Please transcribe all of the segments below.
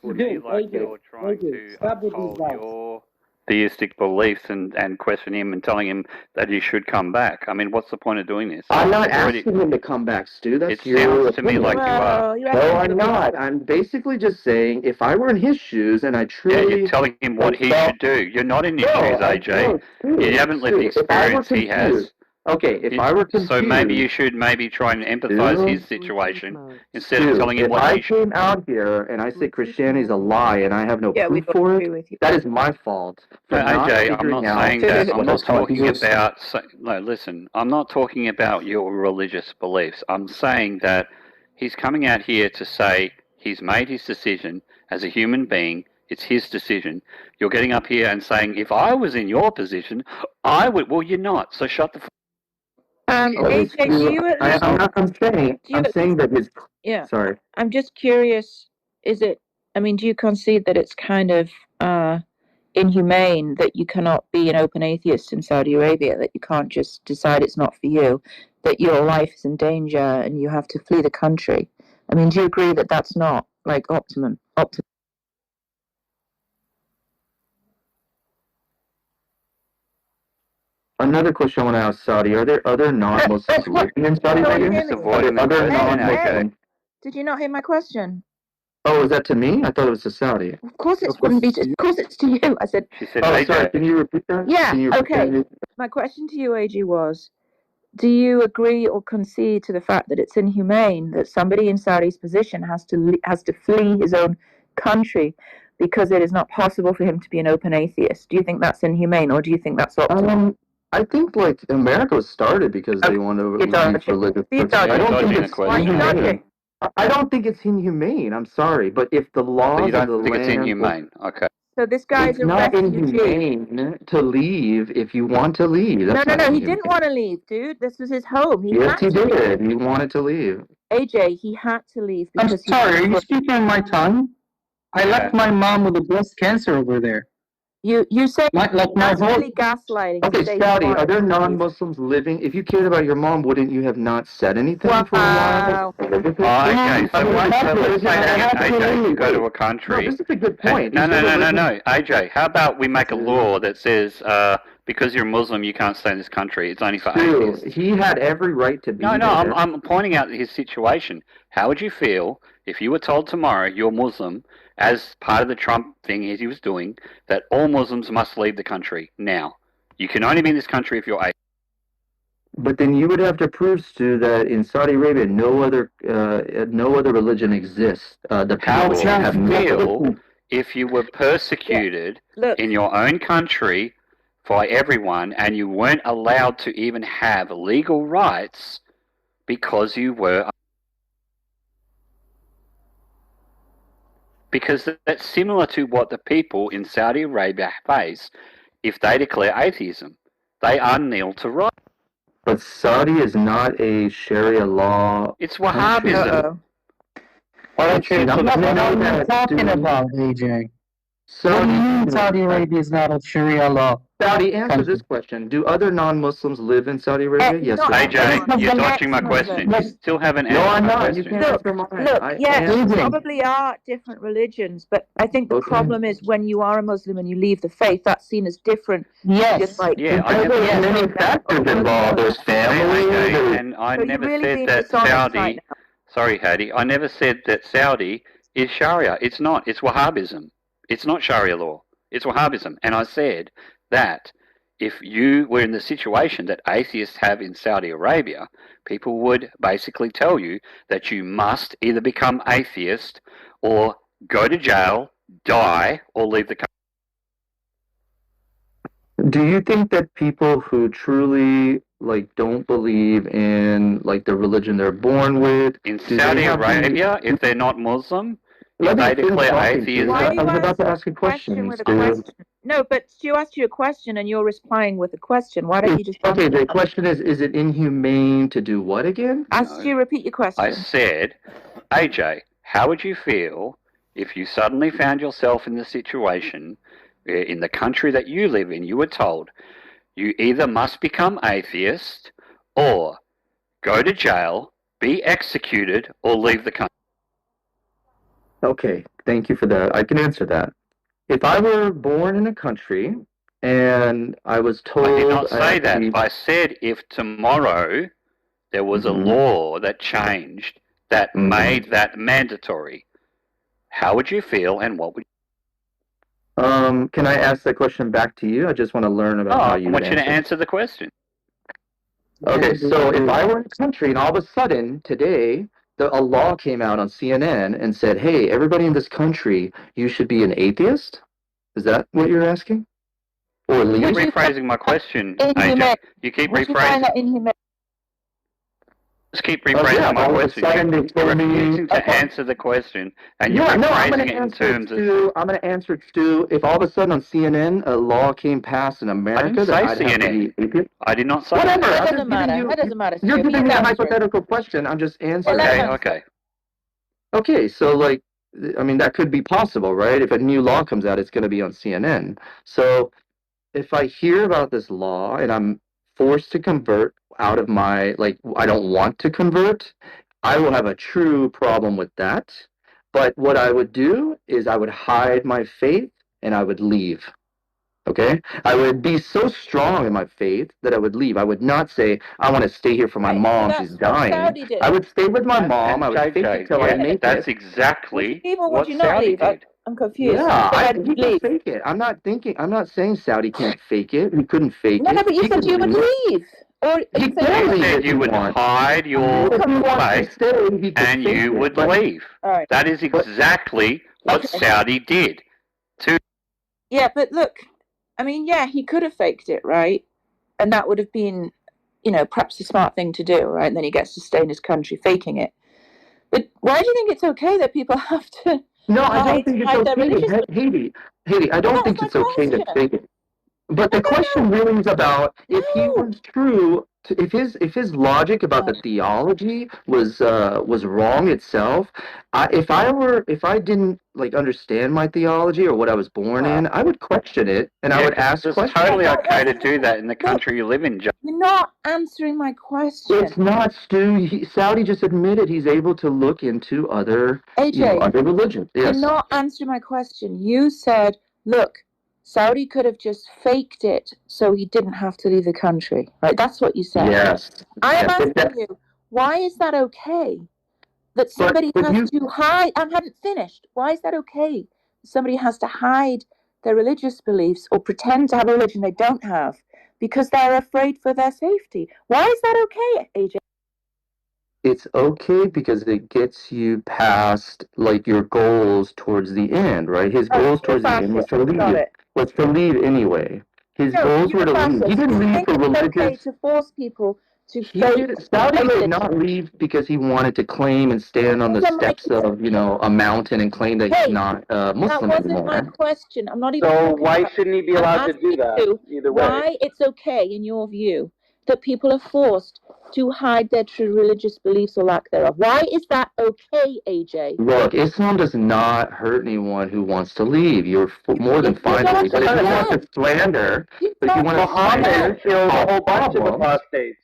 sounds to me like you're trying to uphold your theistic beliefs and question him and telling him that he should come back. I mean, what's the point of doing this? I'm not asking him to come back, Stu. That's it sounds to me like you are. No, I'm not. I'm basically just saying, if I were in his shoes and I truly... Yeah, you're telling him what he should do. You're not in his shoes, AJ. You haven't lived the experience he has. Okay, if I were confused... So maybe you should try and empathize his situation instead of telling him what he should... If I came out here and I say Christianity is a lie and I have no proof for it, that is my fault. No, AJ, I'm not saying that. I'm not talking about... No, listen. I'm not talking about your religious beliefs. I'm saying that he's coming out here to say he's made his decision as a human being. It's his decision. You're getting up here and saying, if I was in your position, I would... Well, you're not, so shut the... AJ, do you at least... I'm saying that his... Yeah. Sorry. I'm just curious, do you concede that it's kind of inhumane that you cannot be an open atheist in Saudi Arabia, that you can't just decide it's not for you, that your life is in danger and you have to flee the country? I mean, do you agree that that's not, like, optimum? Another question I want to ask Saudi: are there other non-Muslims living in Saudi Arabia? Did you not hear my question? Oh, is that to me? I thought it was to Saudi. Of course it wouldn't be. Of course it's to you. I said. She said, "Oh, sorry. Can you repeat that?" Yeah. Okay. My question to you, AG, was: do you agree or concede to the fact that it's inhumane that somebody in Saudi's position has to flee his own country because it is not possible for him to be an open atheist? Do you think that's inhumane, or do you think that's optimal? I think America was started because they wanted to leave religious. I don't think it's inhumane. I'm sorry, but if the laws of the land... it's inhumane. Okay. So this guy's a not refugee. Inhumane to leave if you want to leave. That's no. He didn't want to leave, dude. This was his home. Yes, he did. He wanted to leave. AJ, he had to leave because... I'm sorry, are you speaking my tongue? I left my mom with a breast cancer over there. You say that's really gaslighting. Okay, Saudi, are there non-Muslims living? If you cared about your mom, wouldn't you have not said anything for a while? Okay, so let's say that AJ, you go to a country. No, this is a good point. No, AJ, how about we make a law that says because you're Muslim, you can't stay in this country. It's only for atheists. He had every right to be there. No, I'm pointing out his situation. How would you feel if you were told tomorrow you're Muslim, as part of the Trump thing as he was doing, that all Muslims must leave the country now? You can only be in this country if you're atheist. But then you would have to prove, Stu, that in Saudi Arabia no other religion exists. How would you feel if you were persecuted in your own country by everyone and you weren't allowed to even have legal rights because you were... Because that's similar to what the people in Saudi Arabia face if they declare atheism. They are nil to right. But Saudi is not a Sharia law. It's Wahhabism. Why don't you what are you talking about, AJ? Saudi Arabia is not a Sharia law. Saudi, answer this question. Do other non-Muslims live in Saudi Arabia? Yes. AJ, you're dodging my question. You still haven't answered my question. You can't answer mine. Look, there probably are different religions, but I think the problem is when you are a Muslim and you leave the faith, that's seen as different. Yes. Just like, there's many factors involved. There's family. And I never said that Saudi... Sorry, Hadi. I never said that Saudi is Sharia. It's not. It's Wahhabism. It's not Sharia law. It's Wahhabism. And I said that if you were in the situation that atheists have in Saudi Arabia, people would basically tell you that you must either become atheist or go to jail, die, or leave the country. Do you think that people who truly don't believe in the religion they're born with in Saudi Arabia, if they're not Muslim, if they declare atheism? I was about to ask a question. No, but Stu asked you a question and you're replying with a question. Why don't you just... Okay, the question is it inhumane to do what again? Stu, repeat your question. I said, AJ, how would you feel if you suddenly found yourself in the situation in the country that you live in, you were told you either must become atheist or go to jail, be executed, or leave the country? Okay, Thank you for that. I can answer that. If I were born in a country and I was told... I did not say that. I said if tomorrow there was a law that changed that made that mandatory, how would you feel and what would you... Can I ask that question back to you? I just want to learn about how you I want you to answer the question. Okay, so if I were in a country and all of a sudden today a law came out on CNN and said, hey, everybody in this country, you should be an atheist? Is that what you're asking? Or You're rephrasing my question, AJ. You keep rephrasing. Just keep rephrasing my question. You're refusing to answer the question, and you're rephrasing it in terms of... I'm going to answer, Stu. If all of a sudden on CNN a law came passed in America... I didn't say CNN. I did not say Whatever. That doesn't matter. That doesn't matter. You're giving me a hypothetical question. I'm just answering. Okay. Okay, so like, I mean, that could be possible, right? If a new law comes out, it's going to be on CNN. So if I hear about this law and I'm forced to convert out of my, like, I don't want to convert, I will have a true problem with that. But what I would do is I would hide my faith and I would leave. Okay? I would be so strong in my faith that I would leave. I would not say, I want to stay here for my mom, she's dying. I would stay with my mom. I would fake it till I make it. That's exactly what Saudi Saudi did. I'm confused. Yeah, he can fake it. I'm not saying Saudi can't fake it. He couldn't fake it. No, but you said you would leave. Or he said you would hide your place and you would leave. Right. That is exactly what Saudi did. Yeah, but look, I mean, yeah, he could have faked it, right? And that would have been, perhaps the smart thing to do, right? And then he gets to stay in his country faking it. But why do you think it's okay that people have to... No, I don't think it's okay. Haiti, I don't think it's okay to fake it. But the question really is about if he was true, if his logic about the theology was wrong itself. If I didn't understand my theology or what I was born in, I would question it and I would ask questions. It's totally okay to do that in the country you live in, John. You're not answering my question. It's not, Stu. Saudi just admitted he's able to look into other other religions. Yes. You're not answering my question. You said, look, Saudi could have just faked it so he didn't have to leave the country. Right? That's what you said. Yes. I am asking you, why is that okay? That somebody has to hide... I haven't finished. Why is that okay? Somebody has to hide their religious beliefs or pretend to have a religion they don't have because they're afraid for their safety. Why is that okay, AJ? It's okay because it gets you past your goals towards the end, right? His goals towards the end was to leave. Was to leave anyway. His goals were to leave. He didn't leave for religious. It's okay to force people to Saudi did not leave because he wanted to claim and stand on the steps of a mountain and claim that he's not Muslim anymore. That wasn't my question. I'm not even. So why shouldn't he be allowed to do that? Either way. Why it's okay in your view that people are forced to hide their true religious beliefs or lack thereof? Why is that okay, AJ? Look, Islam does not hurt anyone who wants to leave. You're more than fine to leave. But if you want to slander, Muhammad killed a whole bunch of apostates.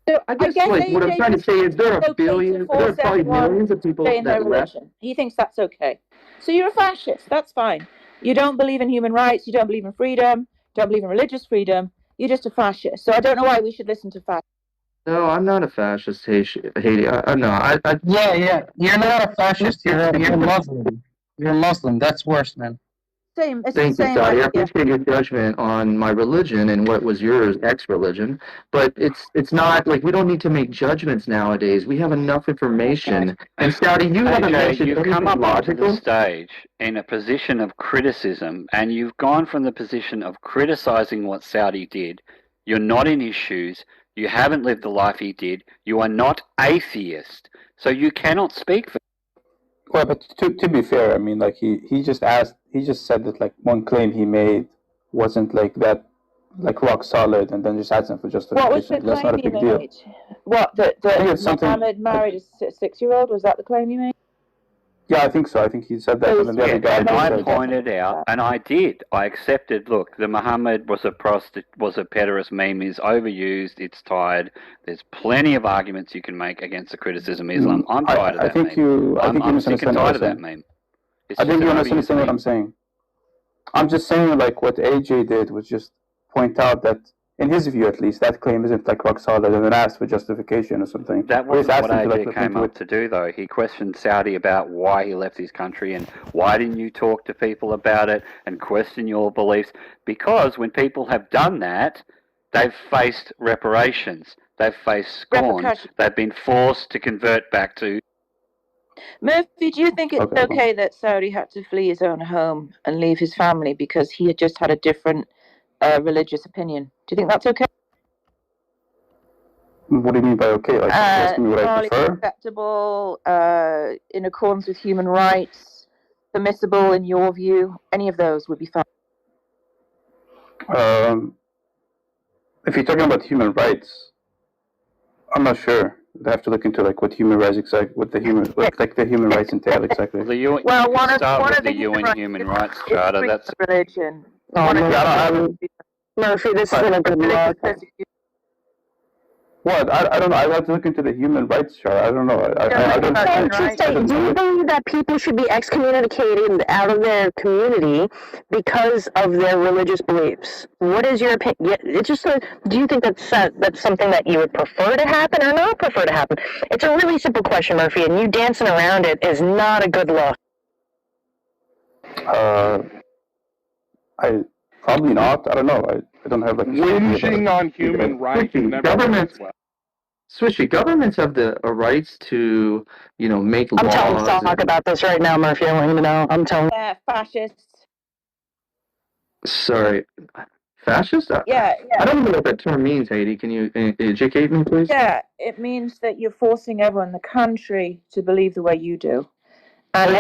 So I guess what I'm trying to say is there are probably millions of people that left. He thinks that's okay. So you're a fascist. That's fine. You don't believe in human rights. You don't believe in freedom. Don't believe in religious freedom. You're just a fascist. So I don't know why we should listen to fascists. No, I'm not a fascist, Haiti. Yeah. You're not a fascist. You're Muslim. You're Muslim. That's worse, man. Same. It's Thank the you, same Saudi. idea. I appreciate your judgment on my religion and what was yours, ex-religion. But it's not we don't need to make judgments nowadays. We have enough information. And Saudi, you haven't mentioned you've come up onto the stage in a position of criticism, and you've gone from the position of criticizing what Saudi did. You're not in his shoes. You haven't lived the life he did. You are not atheist. So you cannot speak for... Well, but to be fair, I mean, he just said that one claim he made wasn't that rock solid, and then just adds them for justification. What was the That's not a claim big you deal. made? What, that Muhammad married a 6-year-old? Was that the claim you made? Yeah, I think so. I think he said that, and then the other guy and just I said, pointed out, and I did. I accepted. Look, the Muhammad was a pederast meme is overused. It's tired. There's plenty of arguments you can make against the criticism of Islam. I'm tired of that meme. I'm sick and tired of that meme. I think you misunderstand what I'm saying. I'm just saying, like, what AJ did was just point out that, in his view at least, that claim isn't like rock solid, and then asked for justification or something. That wasn't what AJ came up to do, though. He questioned Saudi about why he left his country and why didn't you talk to people about it and question your beliefs. Because when people have done that, they've faced reparations. They've faced scorn. They've been forced to convert back to... Murphy, do you think it's okay that Saudi had to flee his own home and leave his family because he had just had a different religious opinion? Do you think that's okay? What do you mean by okay? Like, asking me what I prefer? Acceptable, in accordance with human rights, permissible in your view? Any of those would be fine. If you're talking about human rights, I'm not sure. They have to look into like what human rights what the human rights entail exactly. Well, one of the UN Human Rights Charter. That's religion. Murphy, this isn't a good look. What? I don't know. I'd have to look into the human rights chart. I don't know. Do you believe that people should be excommunicated out of their community because of their religious beliefs? What is your opinion? It's just do you think that's something that you would prefer to happen or not prefer to happen? It's a really simple question, Murphy, and you dancing around it is not a good look. I probably not. I don't know. I don't have like whinging on human rights. Swishy, governments have the rights to, make laws. I'm telling talk about this right now, Murphy. I want you to know. I'm telling. Fascists. Sorry, fascist? Yeah. I don't know what that term means, Haiti. Can you educate me, please? Yeah, it means that you're forcing everyone in the country to believe the way you do. And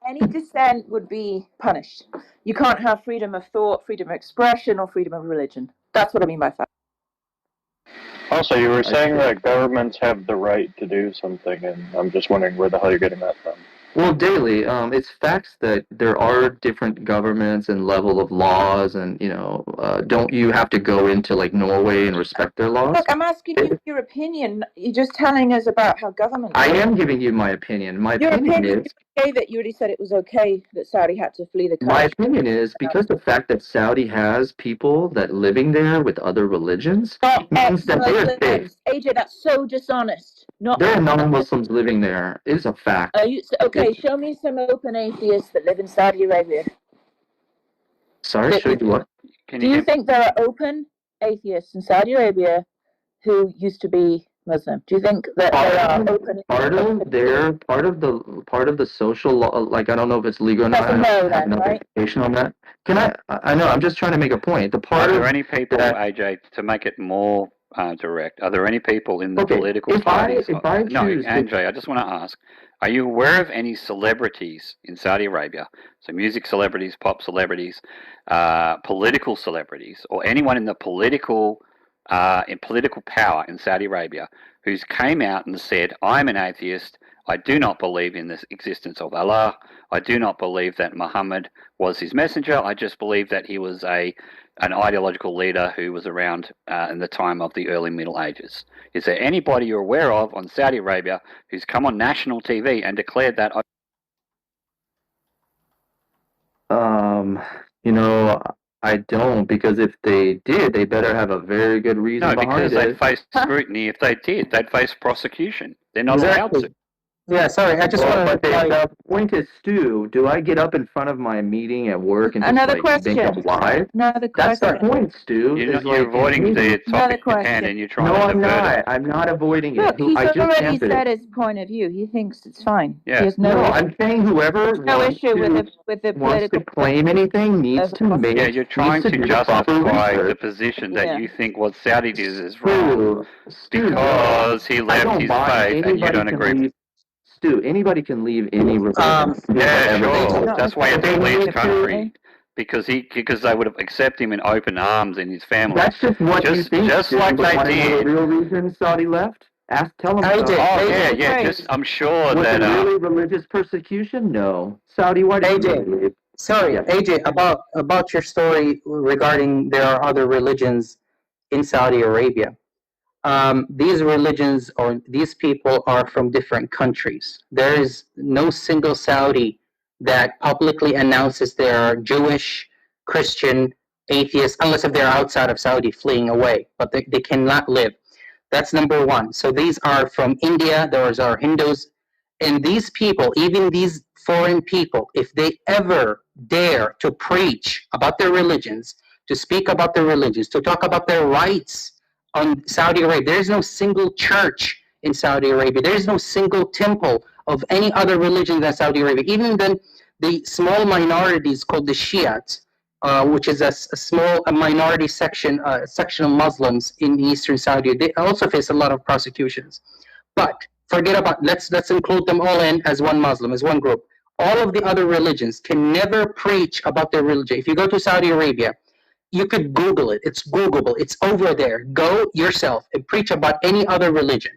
any dissent would be punished. You can't have freedom of thought, freedom of expression, or freedom of religion. That's what I mean by fascist. Also, you were saying that governments have the right to do something, and I'm just wondering where the hell you're getting that from. Well, Daily, it's facts that there are different governments and level of laws, and don't you have to go into like Norway and respect their laws? Look, I'm asking you your opinion. You're just telling us about how government. I am giving you my opinion. My opinion is. You already said it was okay that Saudi had to flee the country. My opinion is because the fact that Saudi has people that living there with other religions means that they're safe. AJ, that's so dishonest. There are non-Muslims living there. It is a fact. Okay, show me some open atheists that live in Saudi Arabia. Sorry, show you what? Do you think there are open atheists in Saudi Arabia who used to be Muslim? Do you think that there are open? Part of the social law. Like I don't know if it's legal or not. I have no information on that. I know. I'm just trying to make a point. Are there any people, AJ, to make it more direct? Are there any people in the political parties? AJ, I just want to ask: are you aware of any celebrities in Saudi Arabia? So music celebrities, pop celebrities, political celebrities, or anyone in the political power in Saudi Arabia who's came out and said, I'm an atheist, I do not believe in the existence of Allah, I do not believe that Muhammad was his messenger, I just believe that he was an ideological leader who was around in the time of the early Middle Ages. Is there anybody you're aware of on Saudi Arabia who's come on national TV and declared that? I don't, because if they did, they better have a very good reason behind it. No, because they'd face scrutiny. If they did, they'd face prosecution. They're not allowed to. Yeah, sorry, I just want to... The point is, Stu, do I get up in front of my meeting at work and just think up live? Another question. That's the point, Stu. You're avoiding the topic at hand and you're trying to divert it. No, I'm not. I'm not avoiding it. Look, he's already said his point of view. He thinks it's fine. Yeah. He has I'm saying whoever wants to claim anything needs to make... Yeah, you're trying to justify the position that you think what Saudi did is wrong because he left his faith and you don't agree. Stu, anybody can leave any religion. Yeah, sure. That's why he had to leave the country. Because they would have accepted him in open arms in his family. That's just what you think. Just like they did. The real reason Saudi left? Tell them. AJ, Oh AJ, yeah. Just I'm sure Was that. it really religious persecution? No. Saudi, why did AJ. you leave? Sorry, Yeah. AJ, about your story regarding there are other religions in Saudi Arabia. These religions or these people are from different countries. There is no single Saudi that publicly announces they are Jewish, Christian, atheist, unless if they're outside of Saudi fleeing away, but they cannot live. That's number one. So these are from India, those are Hindus, and these people, even these foreign people, if they ever dare to preach about their religions, to speak about their religions, to talk about their rights on Saudi Arabia, there is no single church in Saudi Arabia. There is no single temple of any other religion than Saudi Arabia. Even then, the small minorities called the Shiites, which is a small minority section of Muslims in Eastern Saudi, they also face a lot of prosecutions. But forget about, let's include them all in as one Muslim, as one group. All of the other religions can never preach about their religion. If you go to Saudi Arabia, you could Google it. It's Googleable. It's over there. Go yourself and preach about any other religion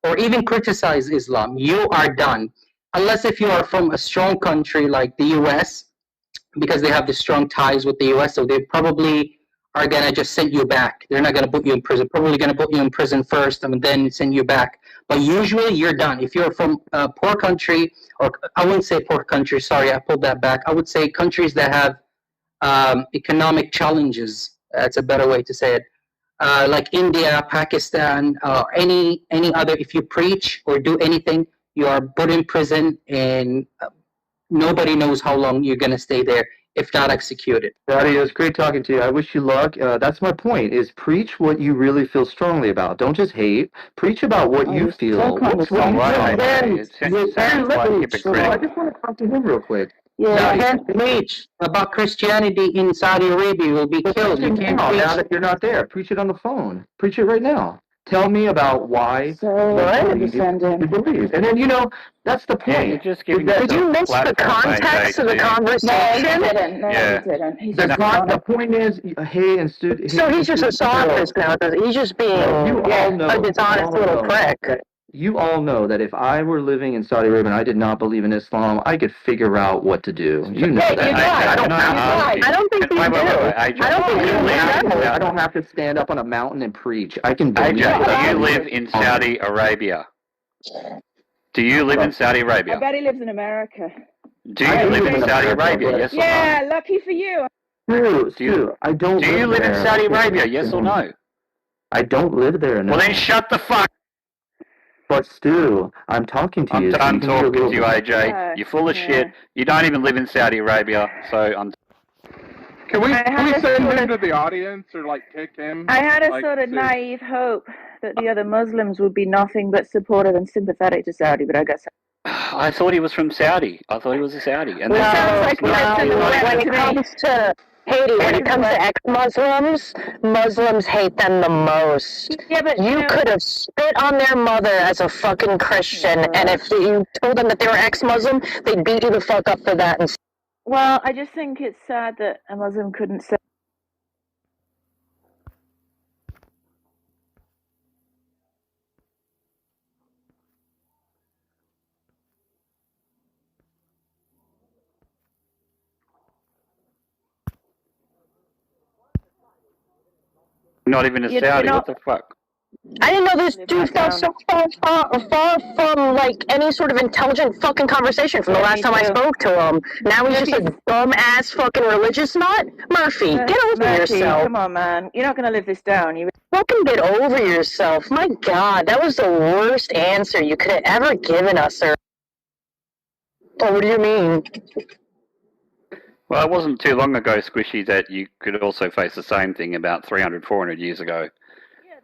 or even criticize Islam. You are done. Unless if you are from a strong country like the US, because they have the strong ties with the US, so they probably are going to just send you back. They're not going to put you in prison. Probably going to put you in prison first and then send you back. But usually you're done. If you're from a poor country, or I wouldn't say poor country, sorry, I pulled that back. I would say countries that have economic challenges. That's a better way to say it. Like India, Pakistan, any other. If you preach or do anything, you are put in prison, and nobody knows how long you're gonna stay there, if not executed. Saudi, it was great talking to you. I wish you luck. That's my point, is preach what you really feel strongly about. Don't just hate. Preach about what you feel. What's wrong? It sounds like I hypocritical. just want to talk to him real quick. Yeah, you can't preach about Christianity in Saudi Arabia. You will be killed. You can't now preach. that you're not there. Preach it on the phone. Preach it right now. Tell me about why you believe. And then, that's the Yeah, point. you're just giving. Did you miss the context of the conversation? No, he didn't. He's just The point is, hey, and Stu. So he's just a sophist now. He's just being a dishonest little prick. You all know that if I were living in Saudi Arabia and I did not believe in Islam, I could figure out what to do. You know Yeah, that. I don't think you do. I don't think you do. I don't have to stand up on a mountain and preach. I can AJ, believe. do you live in Saudi Arabia? Do you live in Saudi I Arabia? bet he lives in America. Do you live in Saudi Arabia? Yes or no? Yeah, lucky for you. Stu, I don't. Do you live in Saudi Arabia? Yes or no? I don't live there. No. Well, then shut the fuck. But Stu, I'm talking to you. I'm so talking to you, can AJ. You're full of shit. You don't even live in Saudi Arabia, so I'm. Can we send sort him of- to the audience or kick him? I had a Like, sort of to- naive hope that the other Muslims would be nothing but supportive and sympathetic to Saudi, but I guess I thought he was from Saudi. I thought he was a Saudi. And No, sounds like that's in the West when to it me. comes to Haiti, when it comes to ex-Muslims, Muslims hate them the most. yeah, but You could have spit on their mother as a fucking Christian, and if you told them that they were ex-Muslim, they'd beat you the fuck up for that. And well, I just think it's sad that a Muslim couldn't say. not even a You Saudi. know- What the fuck? I didn't know this dude fell so far from any sort of intelligent fucking conversation from the Yeah, last me time I too. spoke to him. Now he's just a dumb ass fucking religious nut. Murphy, get over Murphy, yourself. Come on, man. You're not going to live this down. You Fucking get over yourself. My God, that was the worst answer you could have ever given us, sir. Oh, what do you mean? Well, it wasn't too long ago, Squishy, that you could also face the same thing about 300, 400 years ago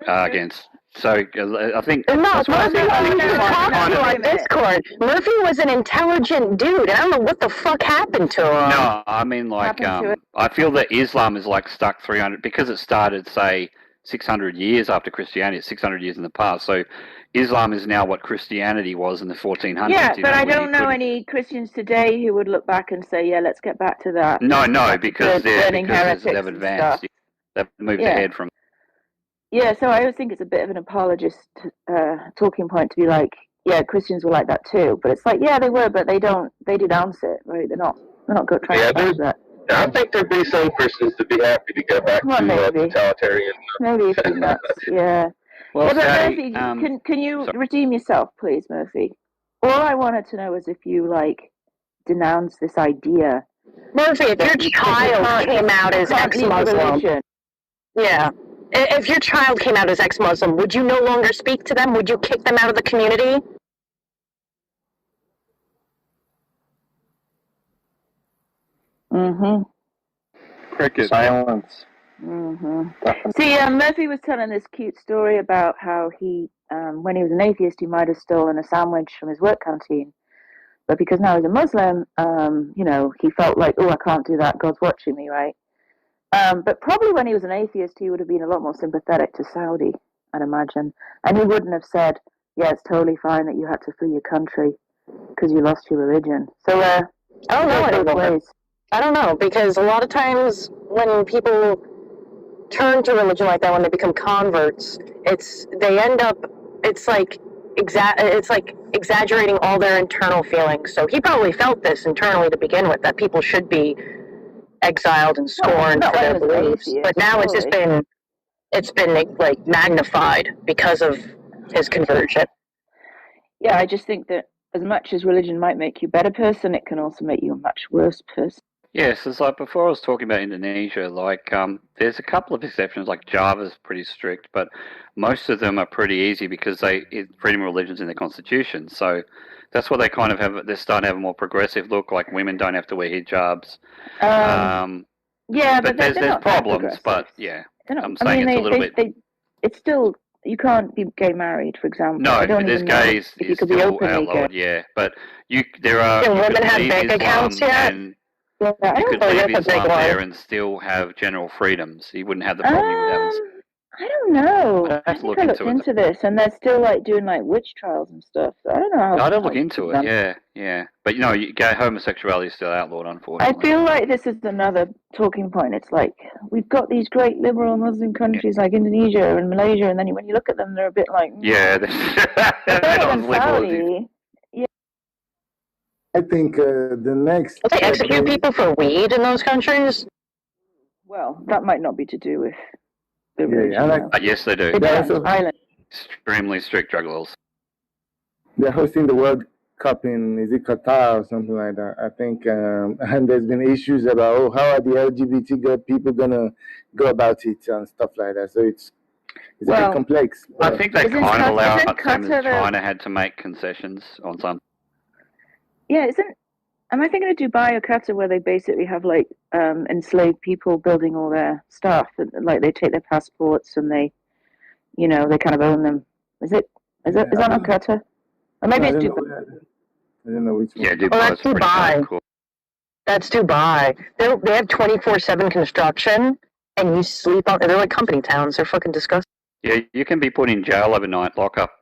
against. So I think. No, that's what I Murphy think. I was think to it's talk kind to of- on Discord. Murphy was an intelligent dude, and I don't know what the fuck happened to him. No, I mean happened to it? I feel that Islam is stuck 300 because it started, say, 600 years after Christianity, 600 years in the past. So Islam is now what Christianity was in the 1400s. yeah, you but I when you don't know couldn't- any Christians today who would look back and say, yeah, let's get back to that. No, because Turning heretics they've and advanced. stuff. They've moved Yeah. ahead from. Yeah, so I always think it's a bit of an apologist talking point to be like, yeah, Christians were like that too, but it's like, yeah, they were, but they denounce it, right? They're not good trying to do that. I think there'd be some Christians to be happy to go back Well, to maybe. totalitarian. Maybe a few nuts, yeah. Well, Yeah, but Saudi, Murphy, can you sorry. redeem yourself, please, Murphy? All I wanted to know is if you like denounce this idea. Murphy, if your child came out as ex-Muslim, yeah, if your child came out as ex-Muslim, would you no longer speak to them? Would you kick them out of the community? Mm-hmm. Cricket. Silence. Mm-hmm. See, Murphy was telling this cute story about how he, when he was an atheist, he might have stolen a sandwich from his work canteen. But because now he's a Muslim, he felt like, oh, I can't do that. God's watching me, right? But probably when he was an atheist, he would have been a lot more sympathetic to Saudi, I'd imagine. And he wouldn't have said, yeah, it's totally fine that you had to flee your country because you lost your religion. So, I don't know anymore. I don't know, because a lot of times when people turn to religion like that, when they become converts, it's like exaggerating all their internal feelings. So he probably felt this internally to begin with, that people should be exiled and scorned for their beliefs. But now it's been like magnified because of his conversion. Yeah, I just think that as much as religion might make you a better person, it can also make you a much worse person. Yes, it's like before I was talking about Indonesia, like there's a couple of exceptions, like Java's pretty strict, but most of them are pretty easy because freedom of religion's in their constitution. So that's what they kind of have, they're starting to have a more progressive look, like women don't have to wear hijabs. Yeah, but there's not problems, but yeah, I'm saying it's a little bit... It's still, you can't be gay married, for example. No, but there's gays, if you it's could be still openly outlawed, gay. yeah, but there are... Can women have bank accounts yet? You could think leave that's a big Islam one. there and still have general freedoms. You wouldn't have the problem you would have. I don't know. I'd I have to think look I looked into it. into this, and they're still like doing like witch trials and stuff. So I don't know. I'd look into it. Yeah. But gay homosexuality is still outlawed, unfortunately. I feel like this is another talking point. It's like we've got these great liberal Muslim countries like Indonesia and Malaysia, and then when you look at them, they're a bit like yeah, they're not as liberal as you. I think the next... They execute people for weed in those countries? Well, that might not be to do with the religion. Yes, they do. Extremely strict drug laws. They're hosting the World Cup in, is it Qatar or something like that? I think, and there's been issues about, how are the LGBT people going to go about it and stuff like that. So it's a bit complex. I think they kind of allow it. China had to make concessions on some. Yeah, am I thinking of Dubai or Qatar where they basically have like enslaved people building all their stuff, like they take their passports and they kind of own them. Is that not Qatar? Or maybe it's Dubai. I don't know which one. Yeah, Dubai. Oh, that's Dubai. Cool. That's Dubai. They have 24/7 construction, and you sleep on. They're like company towns. They're fucking disgusting. Yeah, you can be put in jail overnight, lockup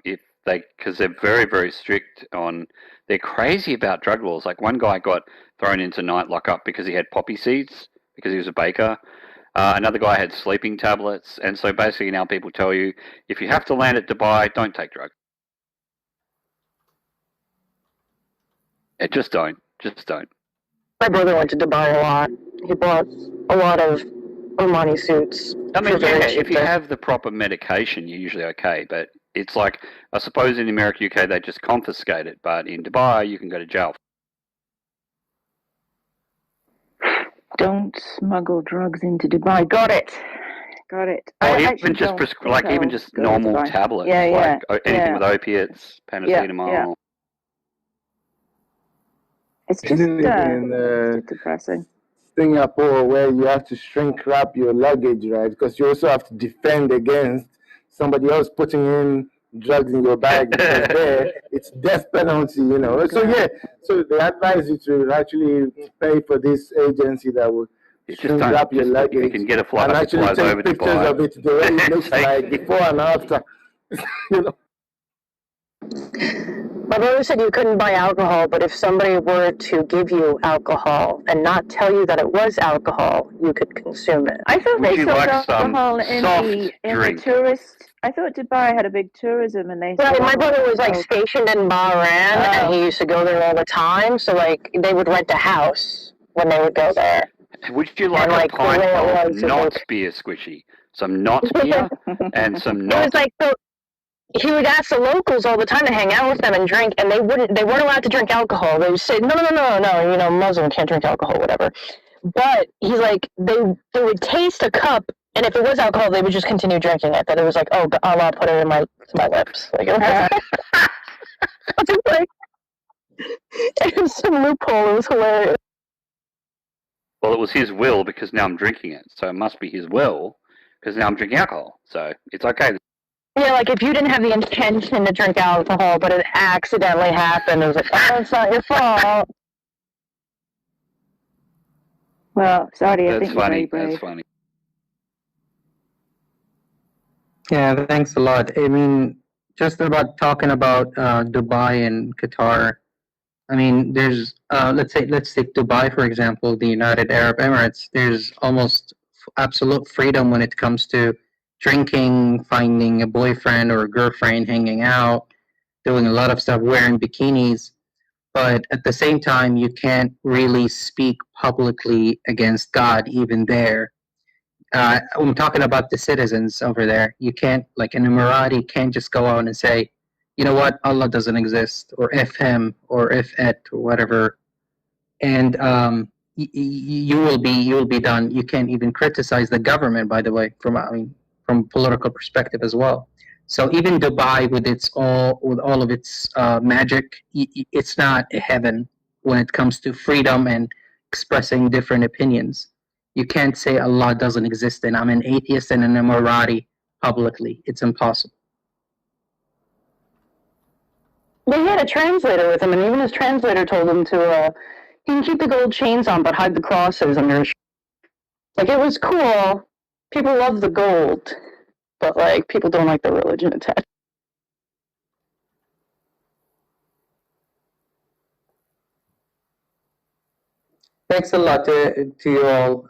because they're very, very strict on. They're crazy about drug laws. Like one guy got thrown into night lockup because he had poppy seeds because he was a baker. Another guy had sleeping tablets, and so basically now people tell you if you have to land at Dubai, don't take drugs. Yeah, just don't. My brother went to Dubai a lot. He bought a lot of Armani suits. I mean, if you have the proper medication, you're usually okay. But it's like, I suppose in America, UK, they just confiscate it. But in Dubai, you can go to jail. Don't smuggle drugs into Dubai. Got it. Or even just normal tablets. Anything with opiates, paracetamol. Yeah. It's just depressing. Singapore, where you have to shrink wrap your luggage, right? Because you also have to defend against somebody else putting in drugs in your bag. Because there, it's death penalty, So they advise you to actually pay for this agency that will shrink wrap your luggage. You can get a flight and actually take over pictures Dubai. of it the way it looks like before and after. My brother said you couldn't buy alcohol, but if somebody were to give you alcohol and not tell you that it was alcohol, you could consume it. I thought Would they you sold like some alcohol in soft the drink? tourist. I thought Dubai had a big tourism, and they. Right, sold my brother was like alcohol. stationed in Bahrain, and he used to go there all the time. So like they would rent a house when they would go there. Would you like And, a like, the pint way it of was, Knott's beer, Squishy? Some Knott's beer and some It was Knott's. like so. He would ask the locals all the time to hang out with them and drink, and they weren't allowed to drink alcohol. They would say, no, you know, Muslim can't drink alcohol, whatever. But he's like, they would taste a cup, and if it was alcohol, they would just continue drinking it. That it was like, oh, Allah put it in my lips. Like, it was like, it was some loophole. It was hilarious. Well, it was his will because now I'm drinking it, so it must be his will because now I'm drinking alcohol. So it's okay. Yeah, like if you didn't have the intention to drink alcohol, but it accidentally happened, it was like, oh, it's not your fault. Well, sorry, I That's think you're funny. very brave. That's funny. Yeah, thanks a lot. I mean, just about talking about Dubai and Qatar. I mean, there's let's take Dubai for example, the United Arab Emirates. There's almost absolute freedom when it comes to drinking, finding a boyfriend or a girlfriend, hanging out, doing a lot of stuff, wearing bikinis. But at the same time, you can't really speak publicly against God even there. I'm talking about the citizens over there. You can't, like an Emirati, can't just go out and say, you know what, Allah doesn't exist, or F him, or F it, or whatever, and you will be done. You can't even criticize the government, by the way, from political perspective as well. So even Dubai, with all of its magic, it's not a heaven when it comes to freedom and expressing different opinions. You can't say Allah doesn't exist and I'm an atheist and an Emirati publicly. It's impossible. They had a translator with him, and even his translator told him to, he can keep the gold chains on, but hide the crosses under his. Like, it was cool. People love the gold, but, like, people don't like the religion attached. Thanks a lot to you all.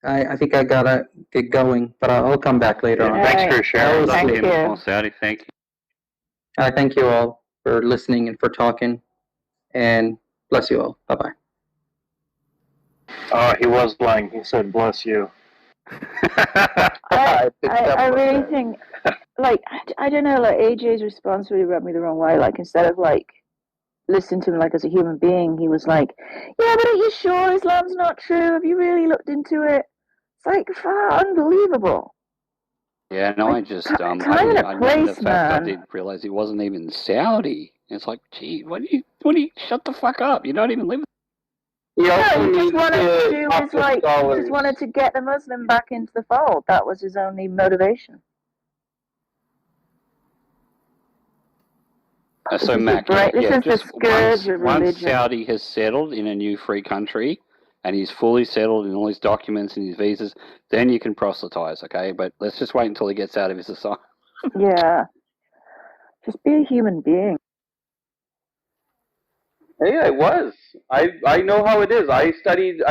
I think I gotta get going, but I'll come back later on. Thanks for sharing. Thank Lovely you. info, Saudi. Thank you. Thank you all for listening and for talking, and bless you all. Bye-bye. Oh, he was lying. He said, bless you. I really think, like, I don't know, like, AJ's response really rubbed me the wrong way. Like, instead of, like, listening to him, like, as a human being, he was like, yeah, but are you sure Islam's not true? Have you really looked into it? It's like, unbelievable. Yeah, no, I just I time and a know the place, fact I man. didn't realize he wasn't even Saudi. It's like, gee, what do you shut the fuck up? You don't even live. You also he just need wanted to do talk his, to like, he scholars. just wanted to get the Muslim back into the fold. That was his only motivation. So This is Mac, great. This is the just scourge of once religion. Saudi has settled in a new free country, and he's fully settled in all his documents and his visas, then you can proselytize, okay? But let's just wait until he gets out of his asylum. Yeah. Just be a human being. Yeah, it was. I know how it is. I studied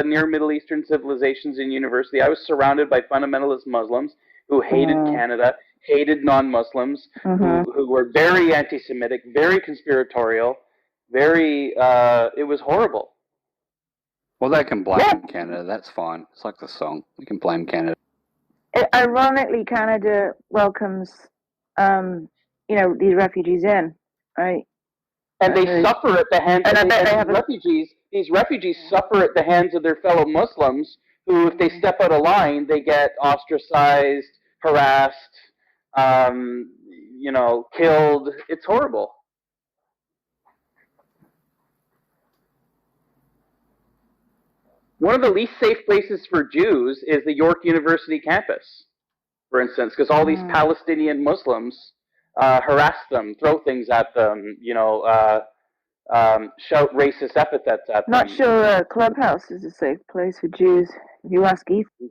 near Middle Eastern civilizations in university. I was surrounded by fundamentalist Muslims who hated Canada, hated non-Muslims, who were very anti-Semitic, very conspiratorial, very. It was horrible. Well, they can blame Canada. That's fine. It's like the song. We can blame Canada. Ironically, Canada welcomes, these refugees in, right? And they suffer at the hands of refugees. These refugees suffer at the hands of their fellow Muslims, who, if they step out of line, they get ostracized, harassed, killed. It's horrible. One of the least safe places for Jews is the York University campus, for instance, because all these Palestinian Muslims harass them, throw things at them, shout racist epithets at them. Not sure Clubhouse is a safe place for Jews. If you ask Ethan.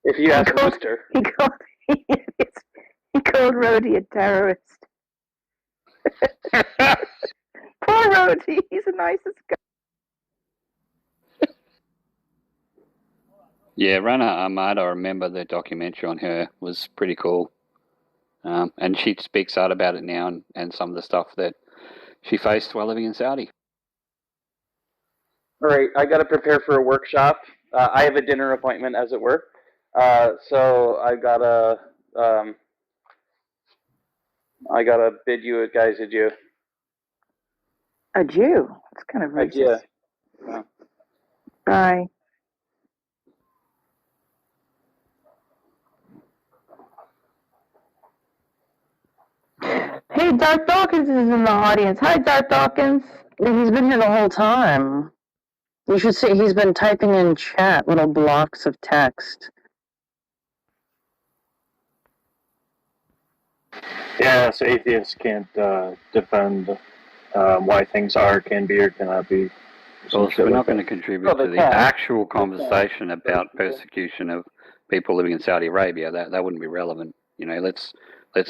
If you ask Rooster. He called Rhodey a terrorist. Poor Rhodey, he's the nicest guy. Yeah, Rana Ahmad, I remember the documentary on her was pretty cool. And she speaks out about it now and some of the stuff that she faced while living in Saudi. All right, I got to prepare for a workshop. I have a dinner appointment, as it were. So I gotta bid you guys adieu. Adieu. It's kind of racist. Adieu. Yeah. Bye. Hey, Darth Dawkins is in the audience. Hi, Darth Dawkins. He's been here the whole time. You should see he's been typing in chat little blocks of text. Yeah, so atheists can't defend why things are, can be, or cannot be. Also, we're not going to contribute to the actual conversation about persecution of people living in Saudi Arabia. That wouldn't be relevant. You know, let's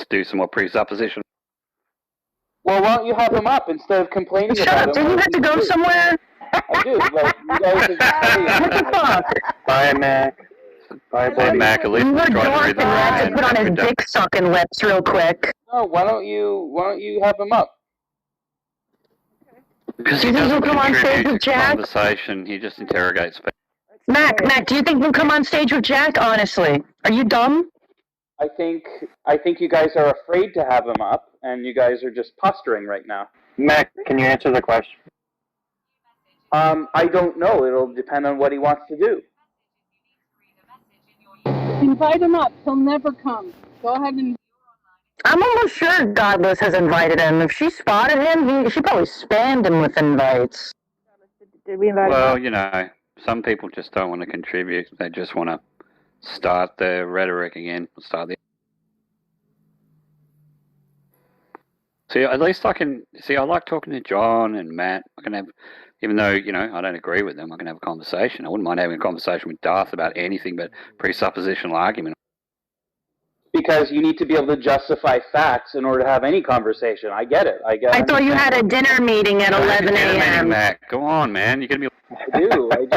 do some more presupposition. Well, why don't you have him up instead of complaining about him? Didn't you have to go somewhere? I do. Like, you guys What the fuck? Bye, Mac. Bye, buddy. Mac, at least You were try to read dork the and had to room put on his dick sucking lips real quick. No, why don't you have him up? Because Do he you think doesn't he'll come on stage contribute with to Jack? conversation. He just interrogates people. Mac, do you think he'll come on stage with Jack, honestly? Are you dumb? I think you guys are afraid to have him up, and you guys are just posturing right now. Mac, can you answer the question? I don't know. It'll depend on what he wants to do. Invite him up. He'll never come. Go ahead and... I'm almost sure Godless has invited him. If she spotted him, she probably spammed him with invites. Did we invite him? Well, you know, some people just don't want to contribute. They just want to start the rhetoric again. See, at least I can see. I like talking to John and Matt. I can have, even though you know I don't agree with them, I can have a conversation. I wouldn't mind having a conversation with Darth about anything but presuppositional argument. Because you need to be able to justify facts in order to have any conversation. I get it. I thought you had a dinner meeting at 11 a.m. Matt, go on, man. You're gonna be. I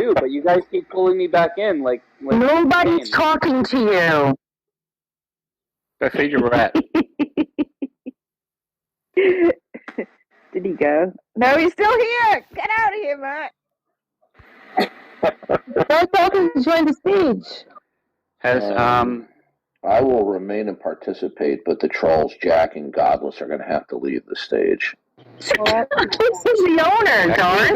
do. But you guys keep pulling me back in, like Nobody's talking to you. Go feed your rat. Did he go? No, he's still here. Get out of here, Matt. Darth Dawkins joined the stage. Has I will remain and participate, but the trolls Jack and Godless are going to have to leave the stage. This is the owner, Darth.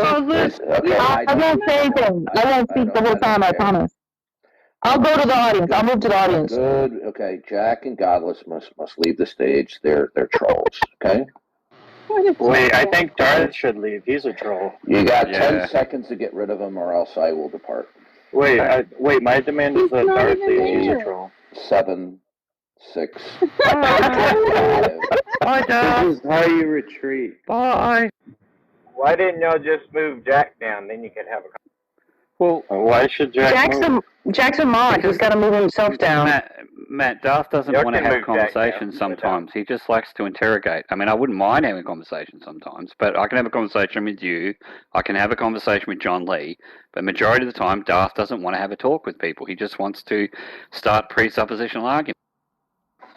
Okay, I won't say anything. I won't speak the whole time, I promise. I'll go to the audience. I'll move to the audience. Good. Okay, Jack and Godless must leave the stage. They're trolls. Okay. Wait, I think Darth should leave. He's a troll. You got 10 seconds to get rid of him, or else I will depart. Wait, my demand is that Darth leaves. He's a troll. 7, 6, 5. Bye, Dad. This is how you retreat. Bye. Why didn't y'all just move Jack down? Then you could have a. Well, why should Jack move? Jack's a mod. He's got to move himself down. Matt, Darth doesn't Y'all want to can have move Jack conversations down. sometimes. He just likes to interrogate. I mean, I wouldn't mind having a conversation sometimes, but I can have a conversation with you. I can have a conversation with John Lee, but majority of the time, Darth doesn't want to have a talk with people. He just wants to start presuppositional arguments.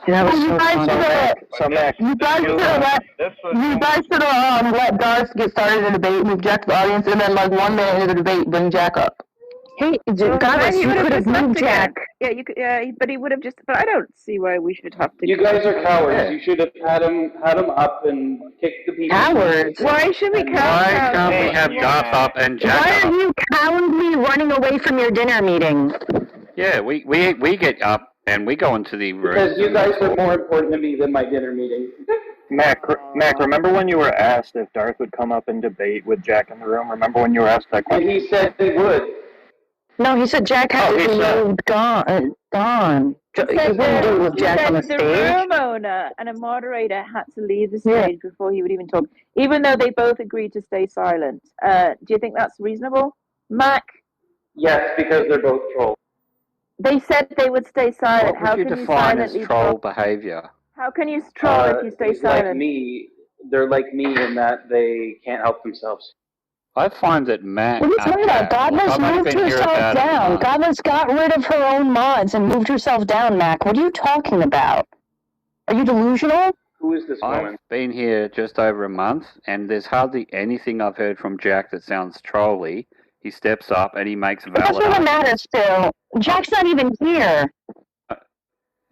That was So Mac, you guys should have let Darth get started in a debate, move Jack to the audience, and then like 1 minute into the debate, bring Jack up. Hey, Godless, you could have moved Jack. Yeah, you could. Yeah, but he would have just. But I don't see why we should have to. You guys are cowards. You should have had him up and kicked the people. Cowards. Why should we Why can't we have Darth up and Jack Why up? are you cowardly running away from your dinner meeting? Yeah, we get up and we go into the room. Because you guys are more important to me than my dinner meeting. Mac, remember when you were asked if Darth would come up and debate with Jack in the room? Remember when you were asked that question? And he said he would. No, he said Jack had to be moved gone. He wouldn't do it with Jack on the stage. The room owner and a moderator had to leave the stage before he would even talk, even though they both agreed to stay silent. Do you think that's reasonable, Mac? Yes, because they're both trolls. They said they would stay silent. What would you define as troll behavior? How can you troll if you stay silent? Like me, they're like me in that they can't help themselves. I find that Matt. What are you talking about? Godless moved herself down. Godless got rid of her own mods and moved herself down, Mac. What are you talking about? Are you delusional? Who is this woman? I've been here just over a month, and there's hardly anything I've heard from Jack that sounds trolly. He steps up and he makes valid. That's what matters still. Jack's not even here.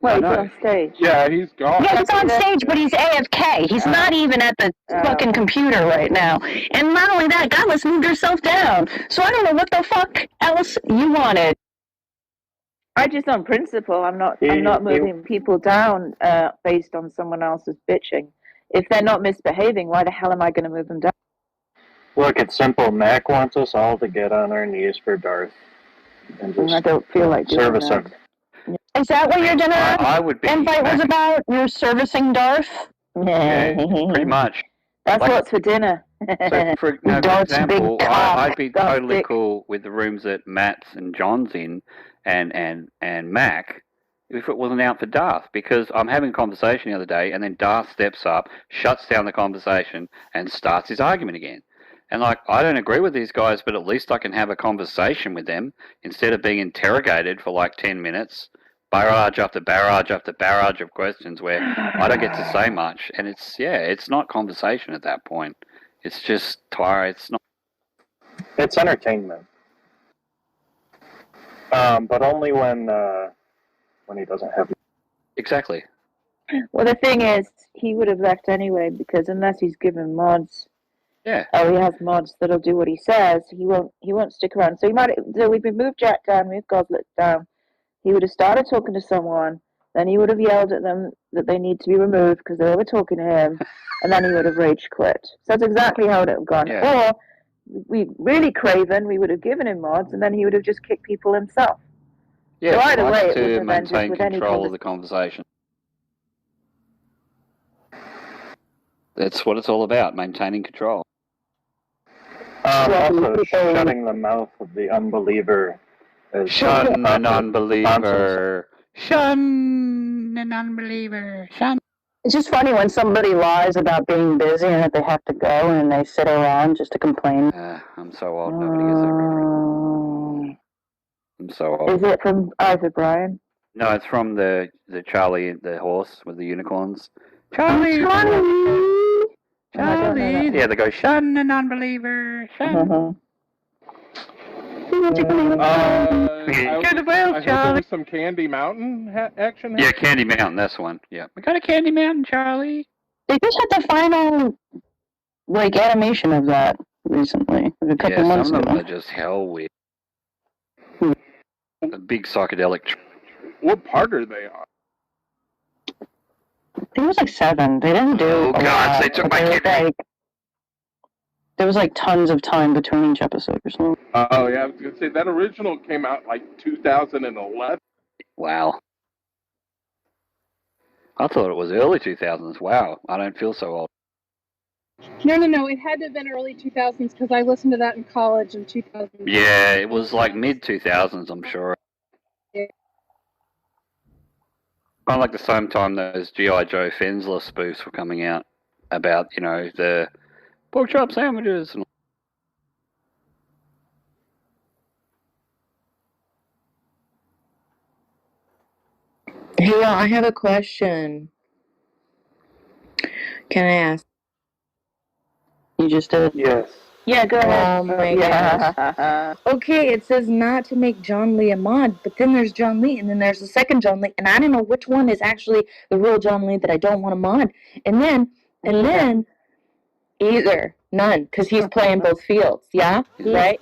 Well, he's on stage. Yeah, he's gone. Yeah, he's on stage, but he's AFK. He's not even at the fucking computer right now. And not only that, Godless moved herself down. So I don't know what the fuck else you wanted. I just, on principle, I'm not moving people down based on someone else's bitching. If they're not misbehaving, why the hell am I going to move them down? Look, it's simple. Mac wants us all to get on our knees for Darth. And just I don't feel like doing service that. him. Is that what your dinner invite was about? You're servicing Darth? Yeah, pretty much. That's what's for dinner. So, for example, I'd be totally cool with the rooms that Matt's and John's in, and Mac, if it wasn't out for Darth, because I'm having a conversation the other day, and then Darth steps up, shuts down the conversation, and starts his argument again. And like, I don't agree with these guys, but at least I can have a conversation with them instead of being interrogated for like 10 minutes. Barrage after barrage after barrage of questions where I don't get to say much, and it's not conversation at that point. It's just tired. It's not. It's entertainment, but only when he doesn't have. Exactly. Well, the thing is, he would have left anyway because unless he's given mods, he has mods that'll do what he says. He won't stick around. So we've moved Jack down, moved Godlet down. He would have started talking to someone, then he would have yelled at them that they need to be removed because they were talking to him, and then he would have rage quit. So that's exactly how it would have gone. Yeah. Or, we really craven, we would have given him mods, and then he would have just kicked people himself. Yeah, so either way, it to would have ended maintain with any control of the conversation. That's what it's all about, maintaining control. Also, shutting the mouth of the unbeliever. Shun an unbeliever. Shun an unbeliever. Shun. It's just funny when somebody lies about being busy and that they have to go and they sit around just to complain. I'm so old, nobody gets that reference. I'm so old. Is it from Isaac Bryan? No, it's from the Charlie, the horse with the unicorns. Charlie! Charlie! Yeah, they go, shun an unbeliever. Shun. I heard there was some Candy Mountain action. Yeah, Candy Mountain, that's the one. Yeah. We got a Candy Mountain, Charlie. They just had the final, animation of that recently. A couple months some of them ago. are just hell weird. A big psychedelic. What part are they on? I think it was 7. They didn't do. Oh, God, they took my kidney. There was tons of time between each episode or something. Oh, yeah, I was going to say, that original came out 2011. Wow. I thought it was early 2000s. Wow, I don't feel so old. No, it had to have been early 2000s because I listened to that in college in 2000. Yeah, it was mid-2000s, I'm sure. Yeah. Kind of like the same time those G.I. Joe Fensler spoofs were coming out about, the pork chop sandwiches. Hey, I have a question. Can I ask? You just did? Yes. Yeah, go ahead. Oh my gosh. Okay, it says not to make John Lee a mod, but then there's John Lee, and then there's the second John Lee, and I don't know which one is actually the real John Lee that I don't want to mod. And then either. None, because he's playing both fields, yeah? Right?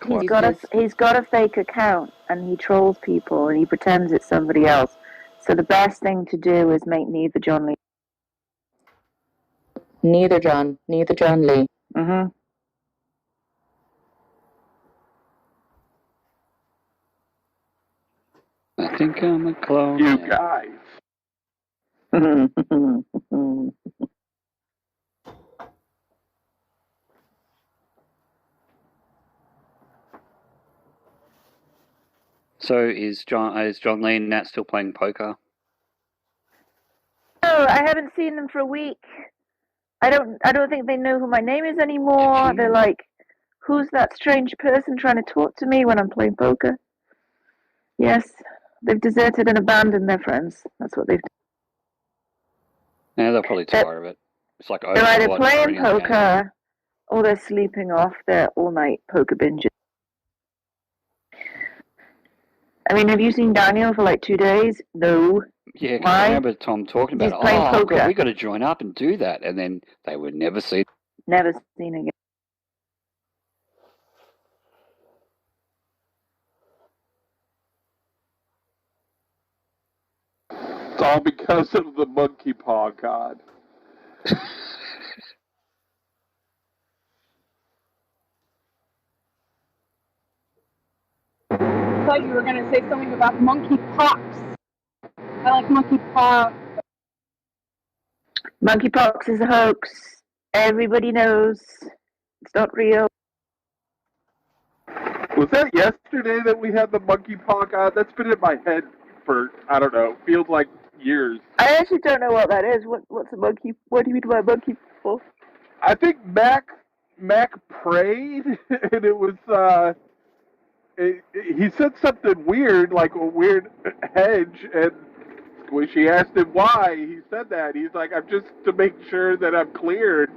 He's got a fake account, and he trolls people, and he pretends it's somebody else. So the best thing to do is make neither John Lee. Neither John Lee. Mm-hmm. I think I'm a clone. You guys. So is John Lee and Nat still playing poker? Oh, I haven't seen them for a week. I don't think they know who my name is anymore. They're like, who's that strange person trying to talk to me when I'm playing poker? Yes, they've deserted and abandoned their friends. That's what they've done. Yeah, they're probably tired of it. It's like They're either Overwatch playing already on the game. poker or they're sleeping off their all-night poker binges. I mean, have you seen Daniel for like 2 days? No. Yeah, 'cause Why? I remember Tom talking about He's it. playing Oh, poker. God, we got to join up and do that. And then they would never see. Never seen again. It's all because of the monkey paw god. I thought you were going to say something about monkey pox. I like monkey paw. Monkeypox is a hoax. Everybody knows. It's not real. Was that yesterday that we had the monkey paw god? That's been in my head for, I don't know, feels like years. I actually don't know what that is. What's a monkey? What do you mean by monkey? I think Mac prayed, and it was, he said something weird, like a weird hedge, and when she asked him why he said that, he's like, I'm just to make sure that I'm cleared.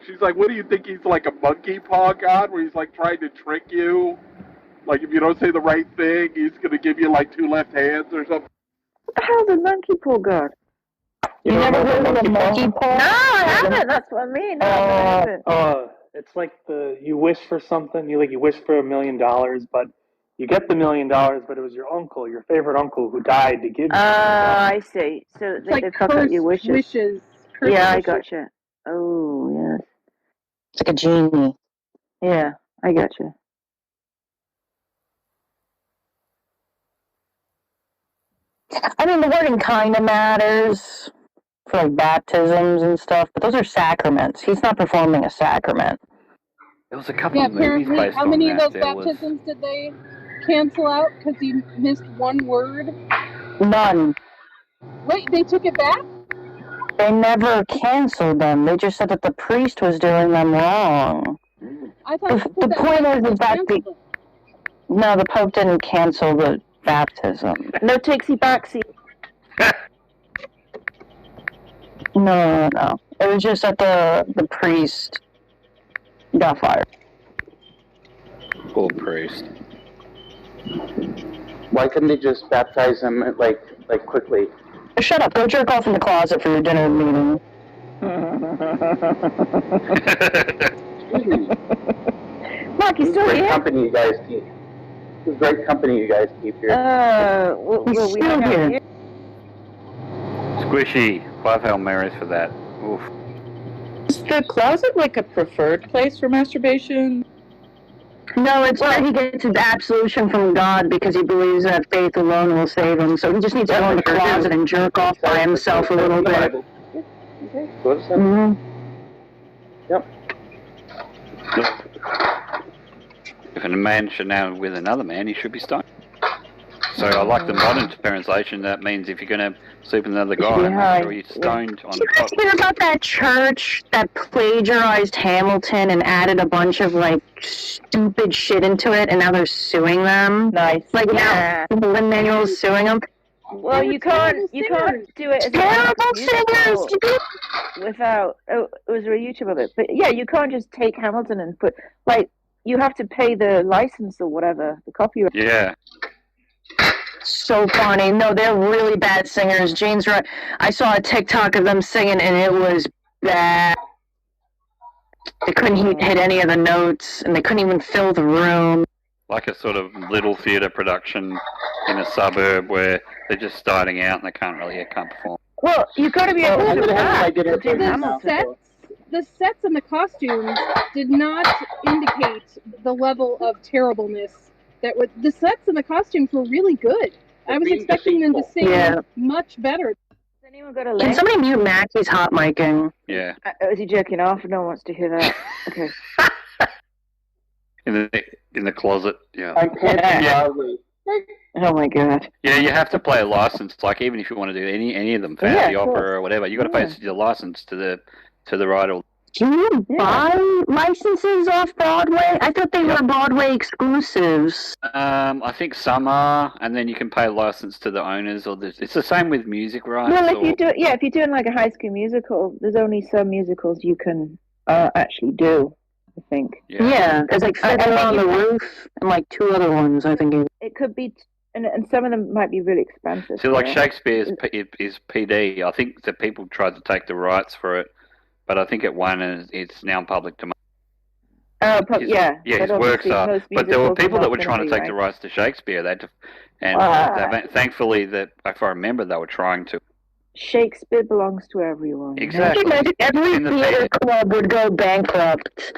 She's like, what do you think, he's like a monkey paw god, where he's like trying to trick you? Like if you don't say the right thing, he's going to give you like 2 left hands or something. What the hell's a monkey paw god? You never heard of a monkey paw? No, I haven't. That's what I mean. No, I haven't. It's like you wish for something. You wish for $1 million, but you get the $1 million, but it was your uncle, your favorite uncle, who died to give you. I see. So they fuck up your wishes. Yeah, I gotcha. Oh, yes. It's like a genie. Yeah, I gotcha. I mean, the wording kind of matters for like baptisms and stuff, but those are sacraments. He's not performing a sacrament. There was a couple Yeah, of movies apparently, based how on many that. of those baptisms did they cancel out because he missed one word? None. Wait, they took it back? They never canceled them. They just said that the priest was doing them wrong. I thought The point is that the Pope didn't cancel the baptism. No takesy backsy. No. It was just that the priest got fired. Poor priest. Why couldn't they just baptize him like quickly? Shut up. Go jerk off in the closet for your dinner meeting. Mark, you still Great here? company you guys keep. It's great company you guys keep here. Will we still hang out here. here? Squishy. 5 Hail Marys for that. Oof. Is the closet like a preferred place for masturbation? No, it's where he gets his absolution from God because he believes that faith alone will save him. So he just needs to go in the closet and jerk off by himself a little bit. Mm-hmm. Yep. If a man should now with another man, he should be stoned. So I like the modern translation. That means if you're going to sleep with another guy, make sure you're stoned on Did you guys hear about that church that plagiarized Hamilton and added a bunch of like stupid shit into it, and now they're suing them? Nice. Like now, the Lin-Manuel's suing them. Well, you can't do it as terrible singers without. Oh, it was a YouTube of it, but yeah, you can't just take Hamilton and put like you have to pay the license or whatever, the copyright. Yeah. So funny. No, they're really bad singers. Jane's right. I saw a TikTok of them singing, and it was bad. They couldn't hit any of the notes, and they couldn't even fill the room. Like a sort of little theatre production in a suburb where they're just starting out and they can't perform. Well, you've got to be able to do that. The sets and the costumes did not indicate the level of terribleness. The sets and the costumes were really good. I was expecting them to sing much better. Has anyone got a Can somebody mute Mac? He's hot micing. Yeah. Is he jerking off? No one wants to hear that. Okay. In the closet, yeah. I'm panting loudly. Oh my god. Yeah, you have to play a license. Like even if you want to do any of them, Fantasy Opera or whatever, you got to pay your license to the to the right or Can you buy licenses off Broadway? I thought they were Broadway exclusives. I think some are, and then you can pay a license to the owners, or it's the same with music rights. Well, if you're doing like a High School Musical, there's only some musicals you can actually do. I think. Yeah, there's like Fiddler on the Roof and like 2 other ones. I think it could be, and some of them might be really expensive. So, like Shakespeare is PD. I think that people tried to take the rights for it, but I think it won, and it's now public domain. Yeah, his works are. But there were people that were trying to take the rights to Shakespeare. Thankfully, that if I remember, they were trying to. Shakespeare belongs to everyone. Exactly. Every theater club would go bankrupt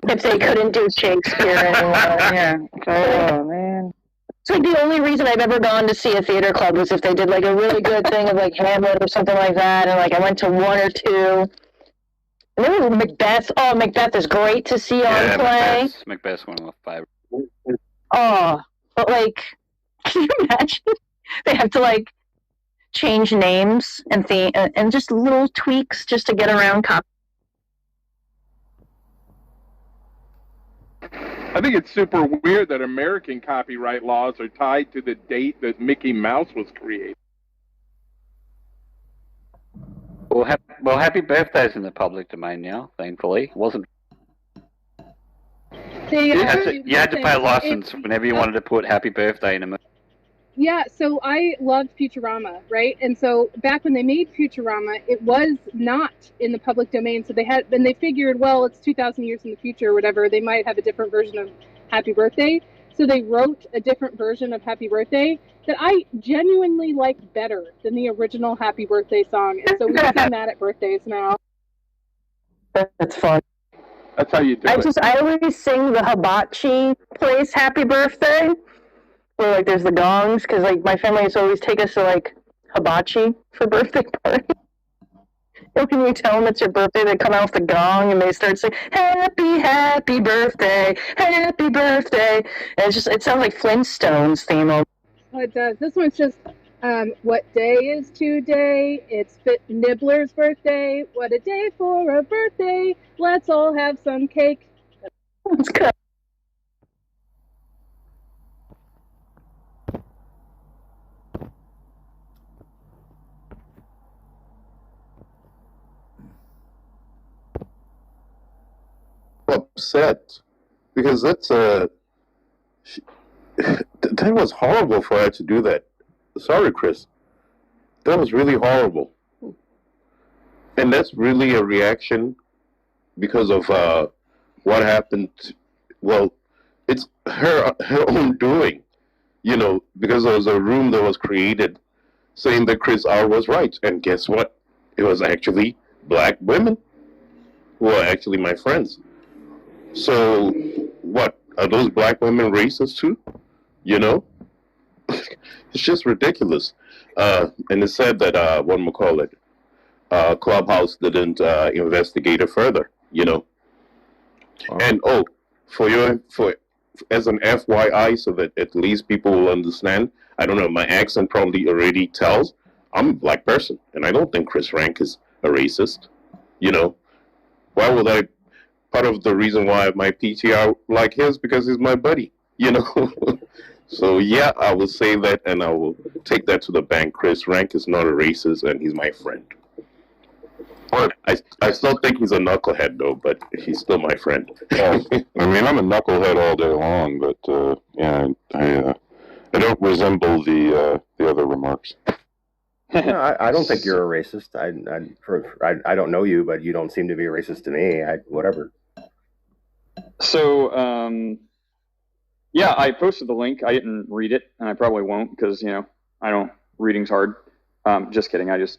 if they couldn't do Shakespeare anymore. Yeah. Oh man. It's like the only reason I've ever gone to see a theater club was if they did like a really good thing of like Hamlet or something like that, and like I went to 1 or 2. And then was Macbeth. Oh, Macbeth is great to see on play. Macbeth's one of my favorites. Oh, but like, can you imagine? They have to like change names and just little tweaks just to get around copy. I think it's super weird that American copyright laws are tied to the date that Mickey Mouse was created. Well, Happy Birthday's in the public domain now, thankfully. It wasn't. You had to pay a license whenever you wanted to put Happy Birthday in a movie. Yeah, so I loved Futurama, right? And so back when they made Futurama, it was not in the public domain. So they figured, well, it's 2,000 years in the future or whatever. They might have a different version of Happy Birthday. So they wrote a different version of Happy Birthday that I genuinely liked better than the original Happy Birthday song. And so we sing that at birthdays now. That's fun. That's how you do it. I always sing the hibachi place Happy Birthday, where like there's the gongs, because like my family used to always take us to like hibachi for birthday parties. When you tell them it's your birthday, they come out with the gong and they start saying "Happy, happy birthday, happy birthday." And it sounds like Flintstones theme. Oh, it does. This one's just, what day is today? It's Nibbler's birthday. What a day for a birthday. Let's all have some cake. That's good. Upset because that was horrible for her to do that. Sorry, Chris. That was really horrible. And that's really a reaction because of what happened. Well, it's her own doing, because there was a room that was created saying that Chris R was right. And guess what? It was actually black women who are actually my friends. So, what? Are those black women racist too? It's just ridiculous. And it's sad that, Clubhouse didn't investigate it further, And, as an FYI, so that at least people will understand, I don't know, my accent probably already tells, I'm a black person, and I don't think Chris Rank is a racist, Why would I? Part of the reason why my PTR like his because he's my buddy, So yeah, I will say that, and I will take that to the bank. Chris Rank is not a racist, and he's my friend. I still think he's a knucklehead though, but he's still my friend. I'm a knucklehead all day long, but I don't resemble the other remarks. No, I don't think you're a racist. I don't know you, but you don't seem to be a racist to me. Whatever. So, I posted the link. I didn't read it, and I probably won't because, reading's hard. Just kidding. I just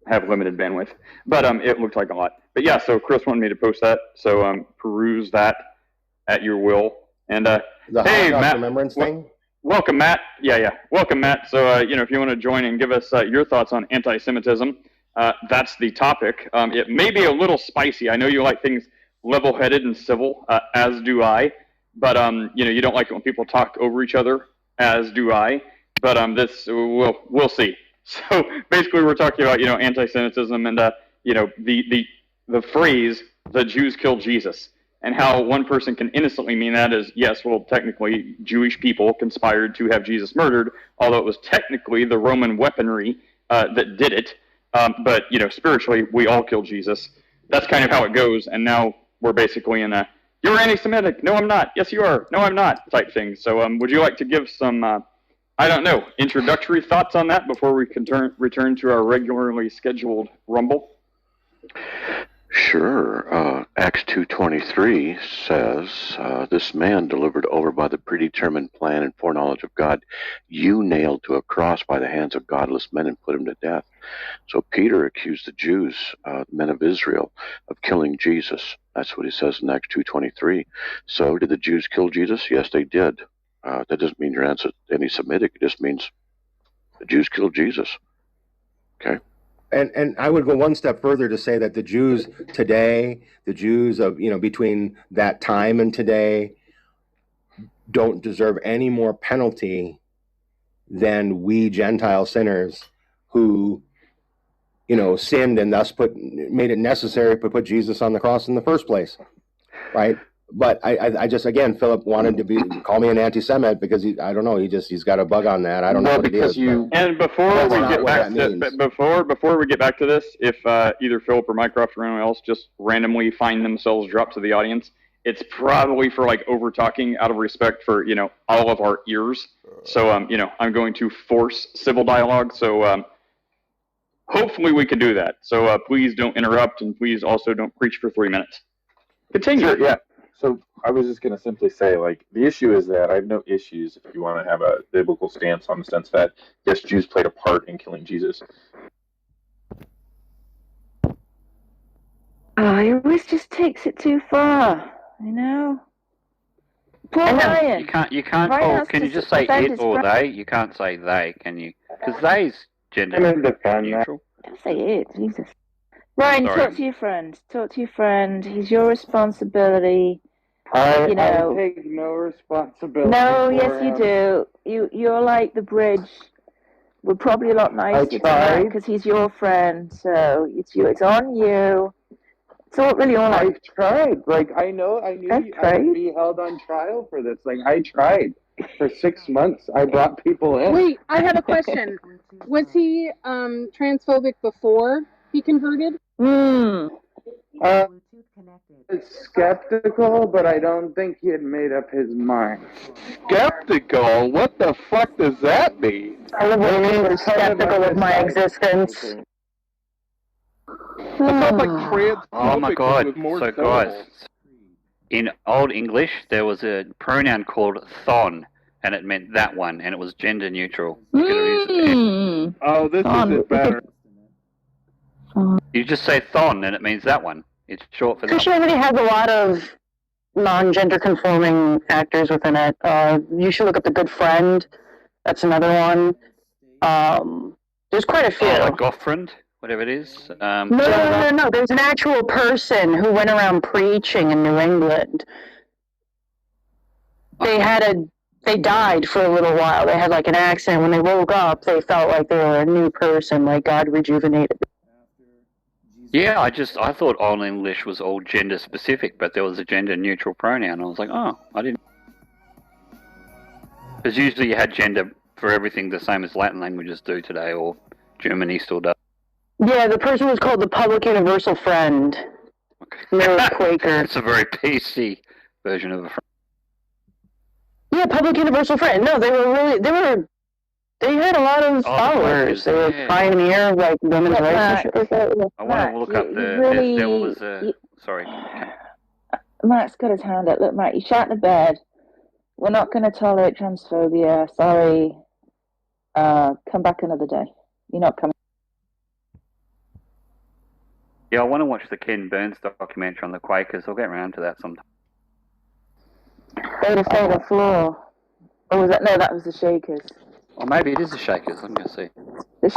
have limited bandwidth. But it looked like a lot. But yeah, so Chris wanted me to post that. So peruse that at your will. And hey, Matt. Remembrance thing? Welcome, Matt. Yeah. Welcome, Matt. So, if you want to join and give us your thoughts on anti-Semitism, that's the topic. It may be a little spicy. I know you like things level-headed and civil, as do I. But, you don't like it when people talk over each other, as do I. But we'll see. So basically we're talking about, anti-Semitism and, the the phrase "the Jews killed Jesus," and how one person can innocently mean that as, yes, well, technically Jewish people conspired to have Jesus murdered, although it was technically the Roman weaponry that did it. But, you know, spiritually, we all killed Jesus. That's kind of how it goes, and now we're basically in a, you're anti-Semitic, no I'm not, yes you are, no I'm not, type thing. So would you like to give some, I don't know, introductory thoughts on that before we can return to our regularly scheduled Rumble? Sure. Acts 2:23 says, this man delivered over by the predetermined plan and foreknowledge of God, you nailed to a cross by the hands of godless men and put him to death. So Peter accused the Jews, men of Israel, of killing Jesus. That's what he says in Acts 2:23. So did the Jews kill Jesus? Yes, they did. That doesn't mean you're anti-Semitic. It just means the Jews killed Jesus. Okay. And I would go one step further to say that the Jews today, the Jews of, you know, between that time and today, don't deserve any more penalty than we Gentile sinners who, you know, sinned and thus made it necessary to put Jesus on the cross in the first place, right? But I just, again, Philip wanted to call me an anti-Semite because I don't know, he's got a bug on that. I don't know what it is. And before we get back to before we get back to this, if either Philip or Mycroft or anyone else just randomly find themselves dropped to the audience, it's probably for like over talking out of respect for, you know, all of our ears. So you know, I'm going to force civil dialogue. So hopefully we can do that. So please don't interrupt, and please also don't preach for 3 minutes. Continue. Sure, yeah. So I was just going to simply say, like, the issue is that I have no issues if you want to have a biblical stance on the sense that, yes, Jews played a part in killing Jesus. He always just takes it too far, you know? Poor Ryan. You can't call, can you just say it or they? You can't say they, can you? Because they's gender neutral. Don't say it, Jesus. Ryan, talk to your friend. Talk to your friend. He's your responsibility. I take no responsibility. No, yes, you do. You're like the bridge. We're probably a lot nicer tonight because he's your friend. So it's you. It's on you. It's all really all. I tried. Like I knew I would be held on trial for this. Like I tried for 6 months. I brought people in. Wait, I have a question. Was he transphobic before he converted? Skeptical, but I don't think he had made up his mind. Skeptical? What the fuck does that mean? I was skeptical of my existence. That sounds like transphobic. Oh my God! So guys, in Old English there was a pronoun called thon, and it meant that one, and it was gender neutral. Oh, this is it better. You just say thon, and it means that one. It's short for that. Christianity has a lot of non-gender conforming actors within it. You should look up The Good Friend. That's another one. There's quite a few. Like Gottfried, whatever it is. No. There's an actual person who went around preaching in New England. They died for a little while. They had like an accident. When they woke up, they felt like they were a new person, like God rejuvenated them. Yeah, I thought Old English was all gender specific, but there was a gender neutral pronoun. I was like, oh, I didn't. Because usually you had gender for everything the same as Latin languages do today, or Germany still does. Yeah, the person was called the Public Universal Friend. Okay. They were Quaker. It's a very PC version of a friend. Yeah, Public Universal Friend. No, they had a lot of followers. They were pioneer of like women's rights and shit like that. I want to look up there was a sorry. Matt's got his hand up. Look, Matt, you shat in the bed. We're not going to tolerate transphobia. Sorry. Come back another day. You're not coming. Yeah, I want to watch the Ken Burns documentary on the Quakers. I'll get around to that sometime. They say the floor. Or was that? No, that was the Shakers. Or maybe it is the Shakers. I'm going to see. The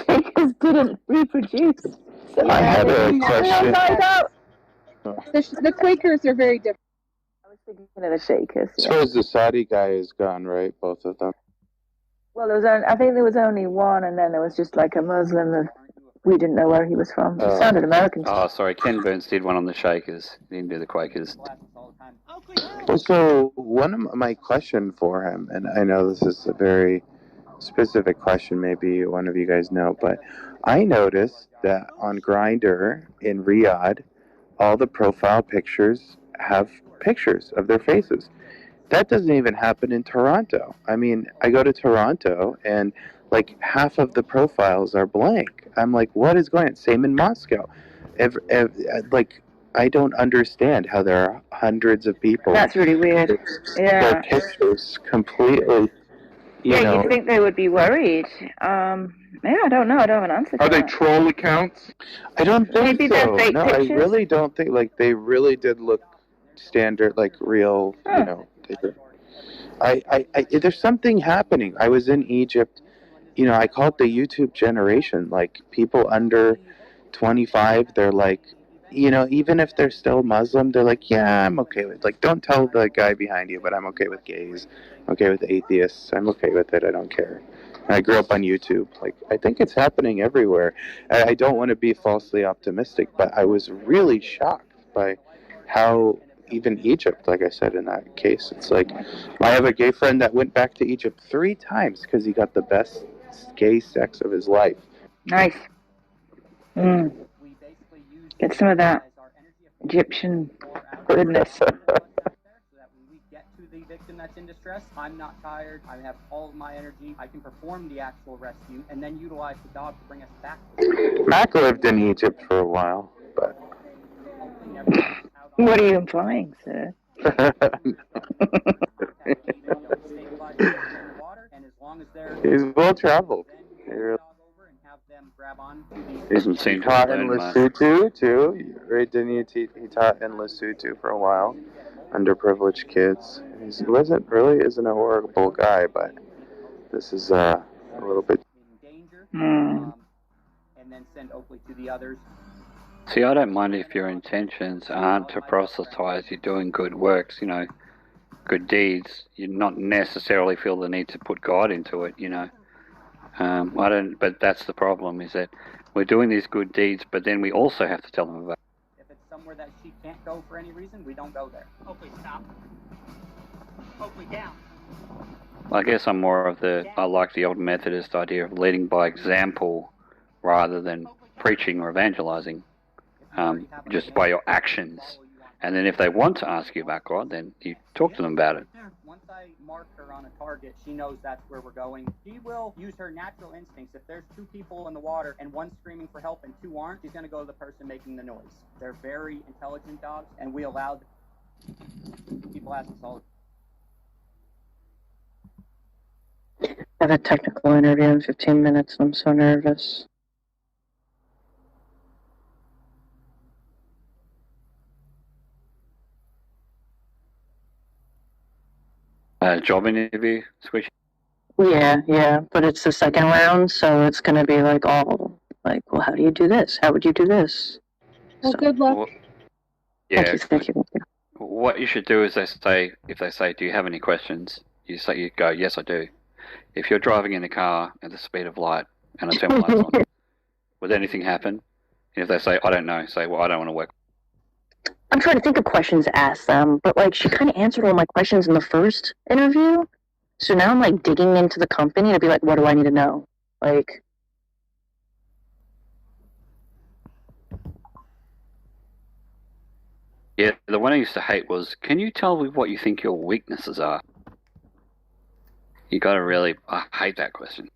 Shakers didn't reproduce. So I had a question. The Quakers are very different. I was thinking of the Shakers. As far as the Saudi guy is gone, right? Both of them. Well, I think there was only one, and then there was just like a Muslim We didn't know where he was from. He sounded American. Oh, sorry. Ken Burns did one on the Shakers. He didn't do the Quakers. So one of my question for him, and I know this is a very specific question, maybe one of you guys know, but I noticed that on Grindr in Riyadh, all the profile pictures have pictures of their faces. That doesn't even happen in Toronto. I mean, I go to Toronto and like half of the profiles are blank. I'm like, what is going on? Same in Moscow. Like, I don't understand how there are hundreds of people. That's really weird. Yeah. Their pictures completely. You know, you'd think they would be worried. Yeah, I don't know. I don't have an answer. Are they troll accounts? I don't think Maybe so. they're fake No, pictures? I really don't think. Like, they really did look standard, like real. Huh. You know, there's something happening. I was in Egypt. You know, I call it the YouTube generation. Like, people under 25, they're like, you know, even if they're still Muslim, they're like, yeah, I'm okay with, like, don't tell the guy behind you, but I'm okay with gays. I'm okay with atheists. I'm okay with it. I don't care. I grew up on YouTube. Like, I think it's happening everywhere. I don't want to be falsely optimistic, but I was really shocked by how even Egypt, like I said in that case, it's like, I have a gay friend that went back to Egypt 3 times because he got the best gay sex of his life. Nice. Get some of that Egyptian goodness. The victim that's in distress. I'm not tired. I have all of my energy. I can perform the actual rescue and then utilize the dog to bring us back. Mac lived in Egypt for a while, but... What are you implying, sir? He's well traveled. He taught in Lesotho too. Right? Didn't he taught in Lesotho for a while, underprivileged kids. He isn't a horrible guy, but this is a little bit. And then send Oakley to the others. See, I don't mind if your intentions aren't to proselytize. You're doing good works, you know, good deeds. You not necessarily feel the need to put God into it, you know. I don't. But that's the problem: is that we're doing these good deeds, but then we also have to tell them about. If it's somewhere that she can't go for any reason, we don't go there. Oakley, stop. Oakley, down. I guess I'm more of I like the old Methodist idea of leading by example rather than preaching or evangelizing, just by your actions. And then if they want to ask you about God, then you talk to them about it. Once I mark her on a target, she knows that's where we're going. She will use her natural instincts. If there's 2 people in the water and one's screaming for help and 2 aren't, she's going to go to the person making the noise. They're very intelligent dogs, and we allow people ask us all. I have a technical interview in 15 minutes, and I'm so nervous. Job interview, Squishy? Yeah, but it's the second round, so it's going to be like all, like, well, how do you do this? How would you do this? Well, good luck. Well, yeah. Thank you. What you should do is if they say, do you have any questions? You go, yes, I do. If you're driving in a car at the speed of light and I turn my lights on, would anything happen? And if they say, I don't know, say, well, I don't want to work. I'm trying to think of questions to ask them, but like she kind of answered all my questions in the first interview. So now I'm like digging into the company to be like, what do I need to know? Like, Yeah, the one I used to hate was, can you tell me what you think your weaknesses are? You got to really, I hate that question.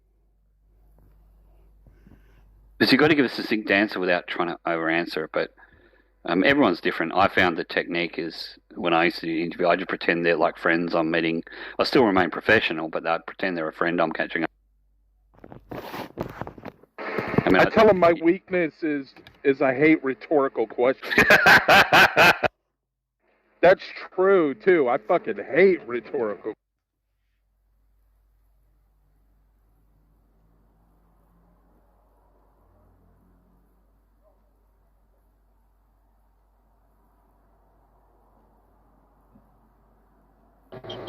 Because you've got to give a succinct answer without trying to over-answer it, but everyone's different. I found the technique is, when I used to interview, I just pretend they're like friends I'm meeting. I still remain professional, but I'd pretend they're a friend I'm catching up. I tell them my weakness is I hate rhetorical questions. That's true, too. I fucking hate rhetorical.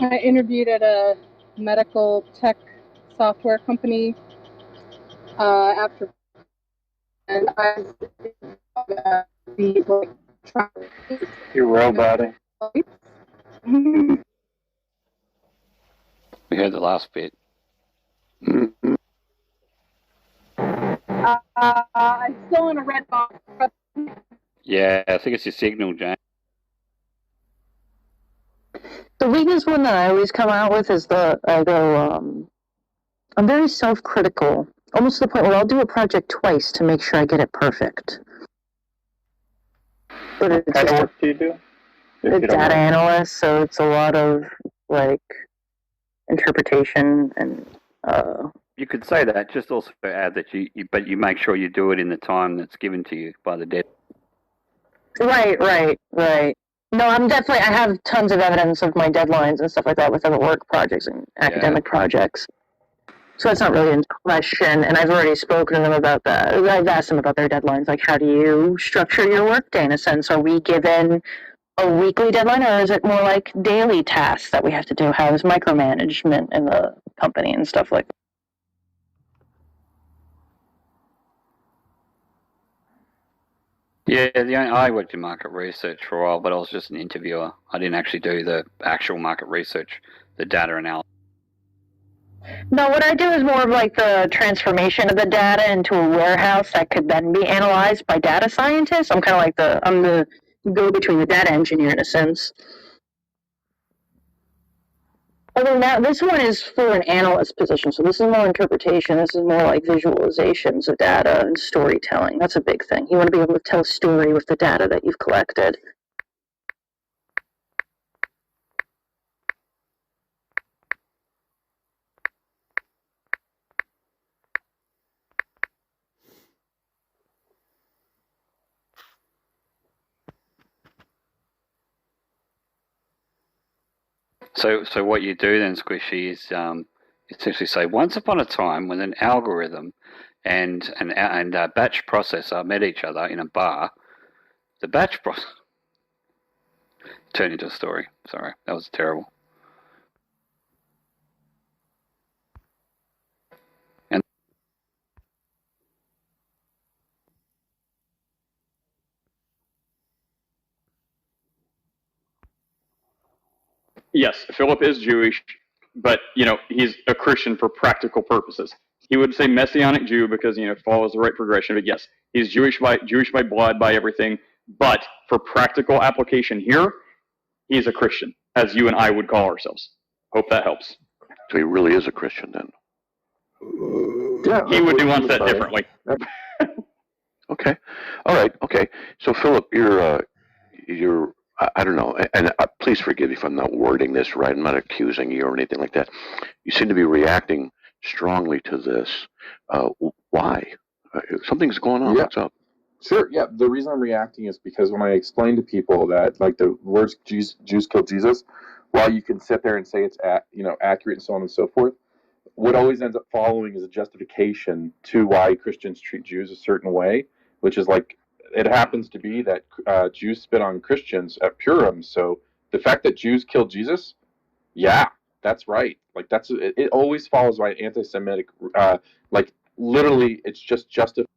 I interviewed at a medical tech software company after and I be like trying to You're roboting. We heard the last bit. I'm still in a red box. Yeah, I think it's your signal, Jane. The weakness one that I always come out with is I'm very self-critical, almost to the point where I'll do a project twice to make sure I get it perfect. But it's What kind of work do you do? a data analyst, so it's a lot of like interpretation and. You could say that. Just also add that but you make sure you do it in the time that's given to you by the dead. Right. No, I have tons of evidence of my deadlines and stuff like that with other work projects and academic projects. So that's not really in question, and I've already spoken to them about that. I've asked them about their deadlines, like how do you structure your workday in a sense? Are we given a weekly deadline, or is it more like daily tasks that we have to do? How is micromanagement in the company and stuff like that? Yeah, I worked in market research for a while, but I was just an interviewer. I didn't actually do the actual market research, the data analysis. No, what I do is more of like the transformation of the data into a warehouse that could then be analyzed by data scientists. I'm kind of like I'm the go-between, the data engineer in a sense. Although now this one is for an analyst position, so this is more interpretation. This is more like visualizations of data and storytelling. That's a big thing. You want to be able to tell a story with the data that you've collected. So what you do then, Squishy, is essentially say, once upon a time when an algorithm and a batch processor met each other in a bar, the batch process turned into a story. Sorry, that was terrible. And Yes, Philip is Jewish, but he's a Christian for practical purposes. He would say Messianic Jew because follows the right progression. But yes, he's Jewish by blood, by everything. But for practical application here, he's a Christian, as you and I would call ourselves. Hope that helps. So he really is a Christian then. Yeah, he would nuance that differently. Okay, all right, okay. So Philip, you're I don't know, and please forgive me if I'm not wording this right. I'm not accusing you or anything like that. You seem to be reacting strongly to this. Why? Something's going on. Yeah. What's up? Sure. Yeah. The reason I'm reacting is because when I explain to people that like the words Jews killed Jesus, while you can sit there and say it's accurate and so on and so forth, what always ends up following is a justification to why Christians treat Jews a certain way, which is like it happens to be that Jews spit on Christians at Purim. So the fact that Jews killed Jesus, yeah, that's right. Like it always follows by anti-Semitic, like literally, it's just justified.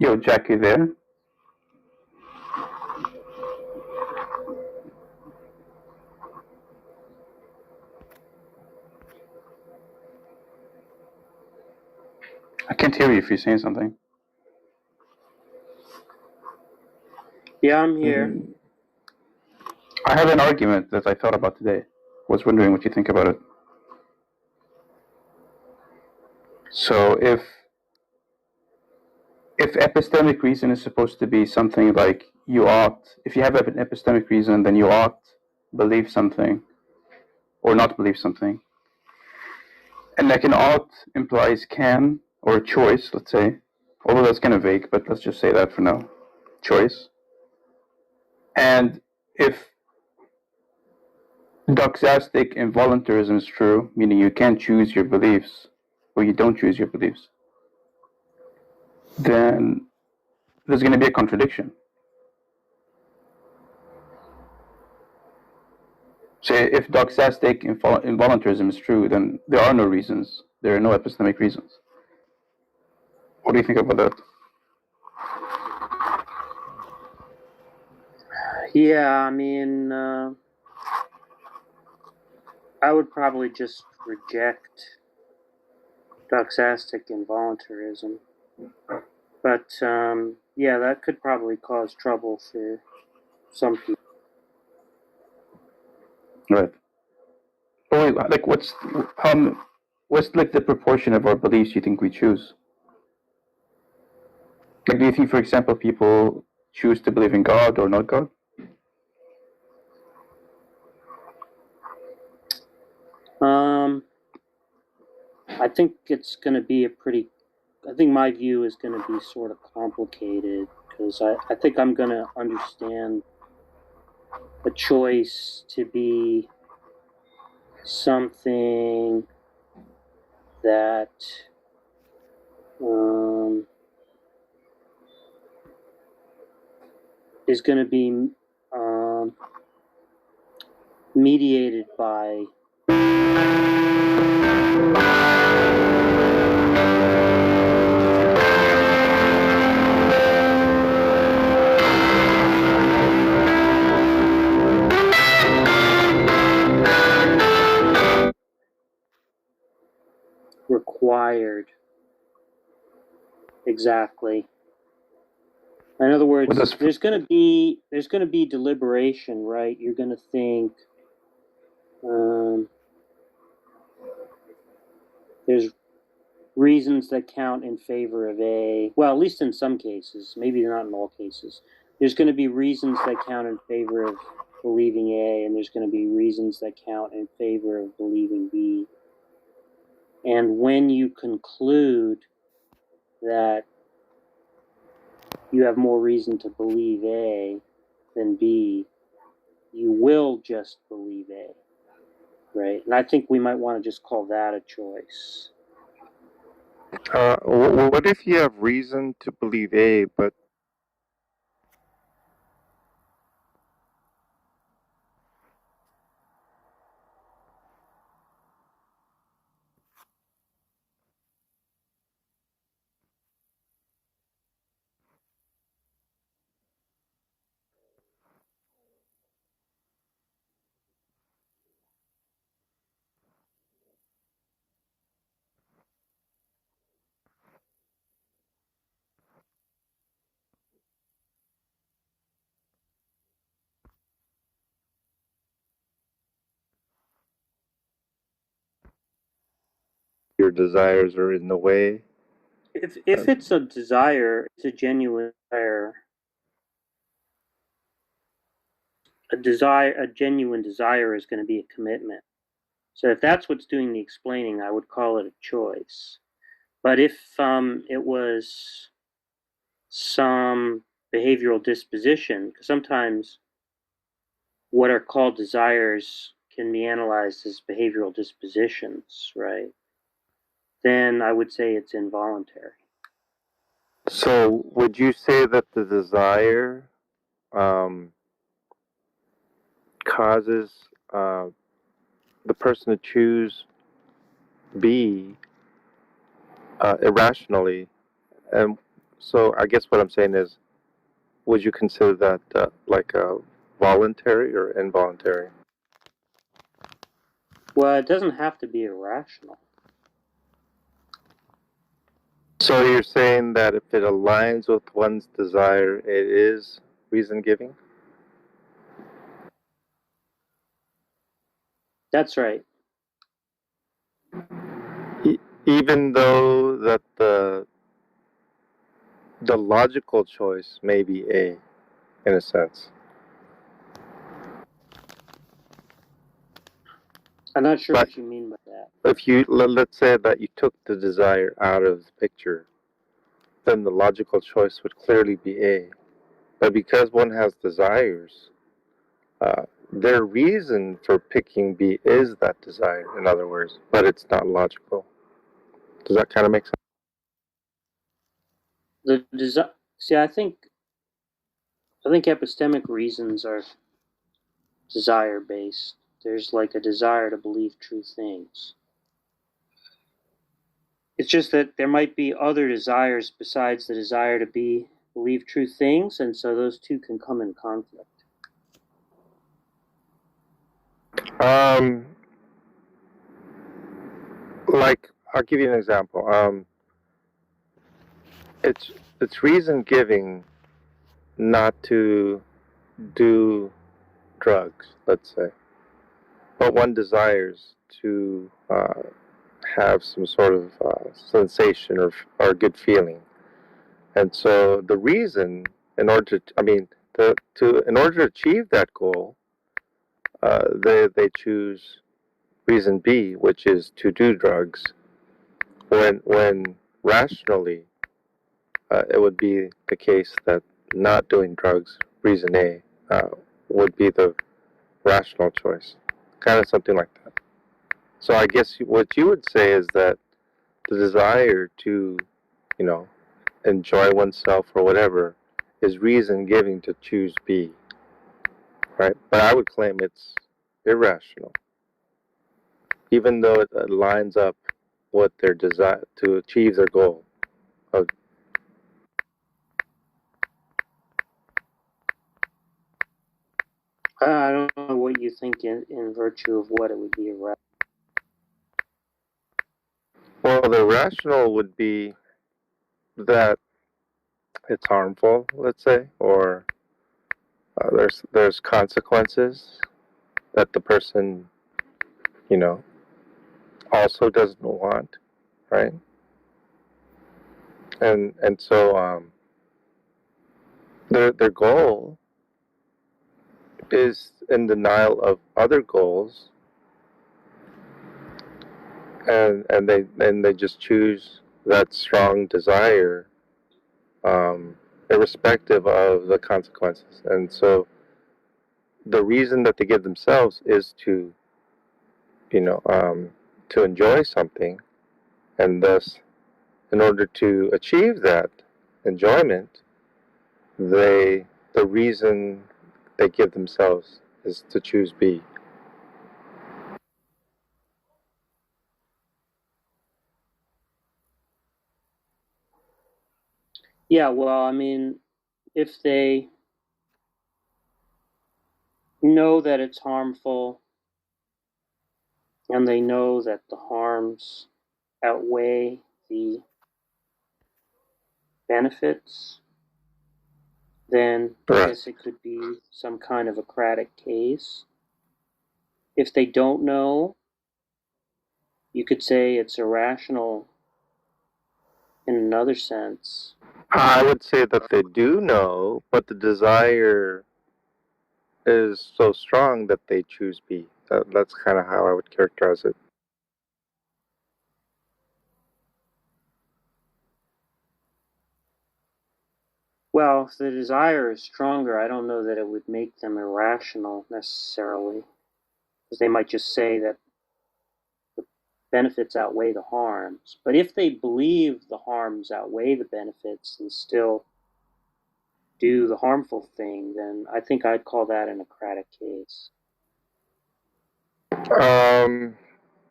Yo, Jack, you there? I can't hear you if you're saying something. Yeah, I'm here. I have an argument that I thought about today. Was wondering what you think about it. So if epistemic reason is supposed to be something like you ought, if you have an epistemic reason, then you ought believe something or not believe something. And like an ought implies can or a choice, let's say. Although that's kind of vague, but let's just say that for now. Choice. And if doxastic involuntarism is true, meaning you can't choose your beliefs, or you don't choose your beliefs, then there's going to be a contradiction. So if doxastic involuntarism is true, then there are no reasons. There are no epistemic reasons. What do you think about that? Yeah, I mean, I would probably just reject doxastic involuntarism. But, yeah, that could probably cause trouble for some people. Right. But wait, like, what's like the proportion of our beliefs you think we choose? Like, do you think, for example, people choose to believe in God or not God? I think it's going to be I think my view is going to be sort of complicated, because I think I'm going to understand a choice to be something that is going to be mediated by required. Exactly. In other words, there's going to be deliberation, right? You're going to think there's reasons that count in favor of A. Well, at least in some cases, maybe not in all cases. There's going to be reasons that count in favor of believing A, and there's going to be reasons that count in favor of believing B. And when you conclude that you have more reason to believe A than B, you will just believe A, right? And I think we might want to just call that a choice. What if you have reason to believe A, but your desires are in the way? If it's a desire, it's a genuine desire. A genuine desire is going to be a commitment. So if that's what's doing the explaining, I would call it a choice. But if it was some behavioral disposition, because sometimes what are called desires can be analyzed as behavioral dispositions, right? Then I would say it's involuntary. So would you say that the desire causes the person to choose B irrationally, and So I guess what I'm saying is, would you consider that like voluntary or involuntary? Well, it doesn't have to be irrational. So you're saying that if it aligns with one's desire, it is reason giving? That's right. Even though that the logical choice may be A, in a sense. I'm not sure But what you mean by that. if you let's say that you took the desire out of the picture, then the logical choice would clearly be A. But because one has desires, their reason for picking B is that desire, in other words, but it's not logical. Does that kind of make sense? See, I think epistemic reasons are desire based. There's like a desire to believe true things. It's just that there might be other desires besides the desire to believe true things, and so those two can come in conflict. Like, I'll give you an example. It's reason giving not to do drugs, let's say, but one desires to have some sort of sensation or good feeling, and so the reason, in order to achieve that goal, they choose reason B, which is to do drugs, when rationally it would be the case that not doing drugs, reason A, would be the rational choice. Kind of something like that. So I guess what you would say is that the desire to, enjoy oneself or whatever is reason giving to choose B, right? But I would claim it's irrational, even though it lines up with their desire to achieve their goal of. I don't know what you think in virtue of what it would be irrational. Well, the rational would be that it's harmful, let's say, or there's consequences that the person, also doesn't want, right? And so their goal is in denial of other goals, and they just choose that strong desire, irrespective of the consequences. And so the reason that they give themselves is to to enjoy something, and thus, in order to achieve that enjoyment, the reason they give themselves is to choose B. Yeah, well, I mean, if they know that it's harmful and they know that the harms outweigh the benefits, then I guess it could be some kind of Socratic case. If they don't know, you could say it's irrational in another sense. I would say that they do know, but the desire is so strong that they choose B. That's kind of how I would characterize it. Well, if the desire is stronger, I don't know that it would make them irrational necessarily, because they might just say that the benefits outweigh the harms. But if they believe the harms outweigh the benefits and still do the harmful thing, then I think I'd call that an Socratic case.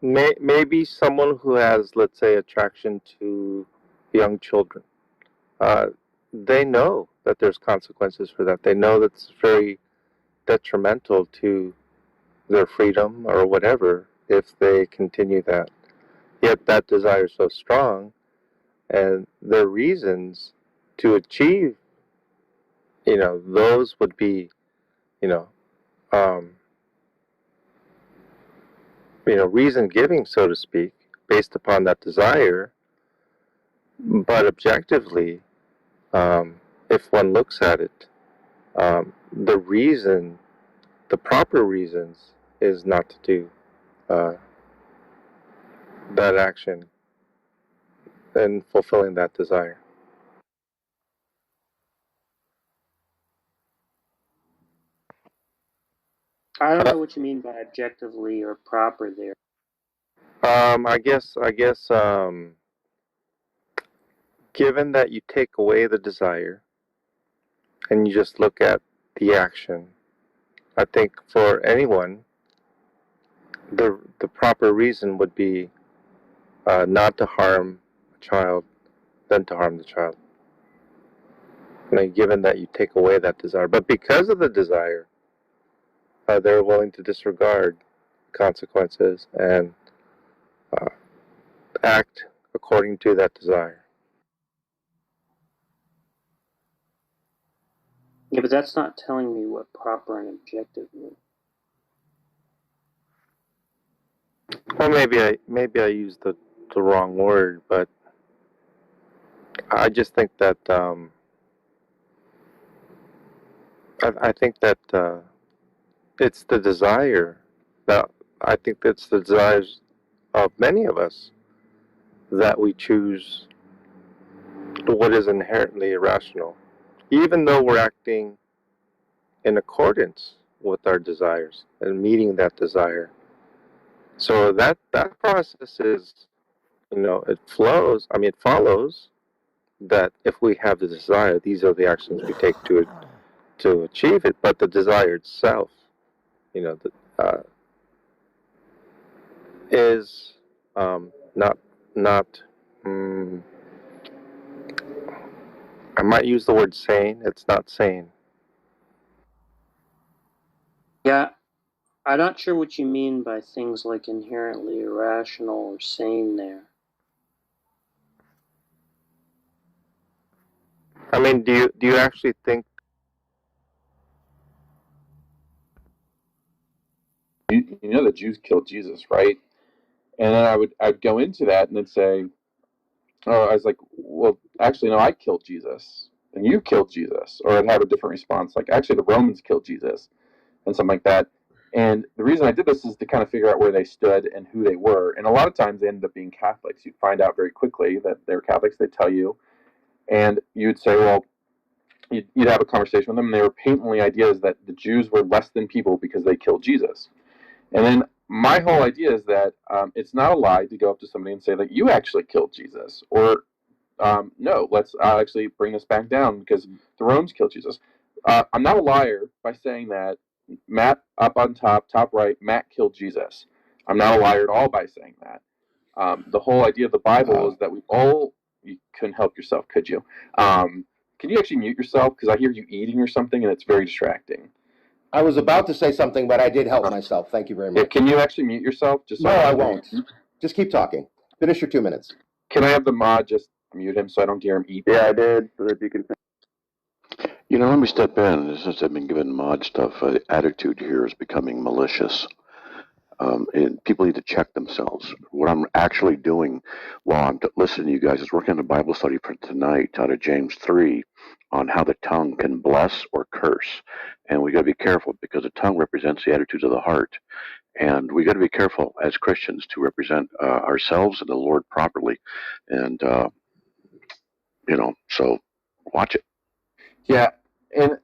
Maybe someone who has, let's say, attraction to young children. they know that there's consequences for that. They know that's very detrimental to their freedom or whatever if they continue that. Yet that desire is so strong, and their reasons to achieve, those would be, reason giving, so to speak, based upon that desire. But objectively, if one looks at it, the proper reasons is not to do that action and fulfilling that desire. I don't know what you mean by objectively or proper there. I guess, given that you take away the desire and you just look at the action, I think for anyone, the proper reason would be not to harm a child than to harm the child. Given that you take away that desire. But because of the desire, they're willing to disregard consequences and act according to that desire. Yeah, but that's not telling me what proper and objective mean. Well, maybe I used the wrong word, but I just think that I think that it's the desire that I think that's the desires of many of us that we choose what is inherently irrational, even though we're acting in accordance with our desires and meeting that desire. So that process is, it follows that if we have the desire, these are the actions we take to achieve it. But the desire itself, is not. I might use the word sane. It's not sane. Yeah, I'm not sure what you mean by things like inherently irrational or sane there. I mean, do you actually think? The Jews killed Jesus, right? And then I'd go into that and then say, oh, I was like, well, actually, no, I killed Jesus, and you killed Jesus. Or I'd have a different response, like, actually, the Romans killed Jesus, and something like that. And the reason I did this is to kind of figure out where they stood and who they were. And a lot of times they ended up being Catholics. You'd find out very quickly that they're Catholics. They'd tell you. And you'd say, well, you'd have a conversation with them, and they were patently ideas that the Jews were less than people because they killed Jesus. And then my whole idea is that it's not a lie to go up to somebody and say that you actually killed Jesus. Or, no, let's actually bring this back down because the Romans killed Jesus. I'm not a liar by saying that Matt, up on top right, Matt killed Jesus. I'm not a liar at all by saying that. The whole idea of the Bible is that we all... You couldn't help yourself, could you? Can you actually mute yourself? Because I hear you eating or something, and it's very distracting. I was about to say something, but I did help myself. Thank you very much. Yeah, can you actually mute yourself? Just so no, I won't. Just keep talking. Finish your 2 minutes. Can I have the mod just mute him so I don't hear him eat? Yeah, I did, so that you can... Let me step in. Since I've been given mod stuff, the attitude here is becoming malicious. And people need to check themselves. What I'm actually doing while I'm listening to you guys is working on a Bible study for tonight out of James 3 on how the tongue can bless or curse. And we got to be careful because the tongue represents the attitudes of the heart. And we got to be careful as Christians to represent ourselves and the Lord properly. And, so watch it. Yeah. And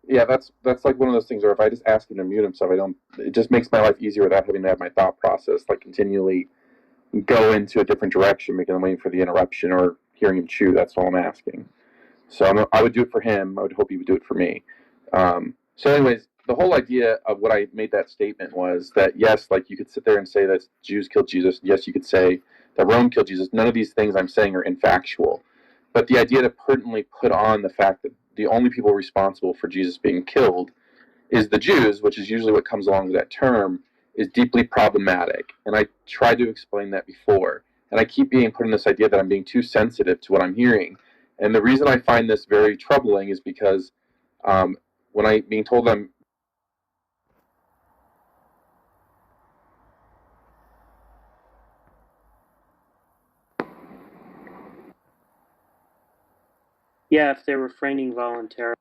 yeah, that's like one of those things where if I just ask him to mute himself, it just makes my life easier without having to have my thought process like continually go into a different direction because I'm waiting for the interruption or hearing him chew. That's all I'm asking. So I would do it for him. I would hope he would do it for me. So anyways, the whole idea of what I made that statement was that, yes, like you could sit there and say that Jews killed Jesus. Yes, you could say that Rome killed Jesus. None of these things I'm saying are infactual. But the idea to pertinently put on the fact that the only people responsible for Jesus being killed is the Jews, which is usually what comes along with that term, is deeply problematic. And I tried to explain that before. And I keep being put in this idea that I'm being too sensitive to what I'm hearing. And the reason I find this very troubling is because when I'm being told I'm Yeah, if they're refraining voluntarily.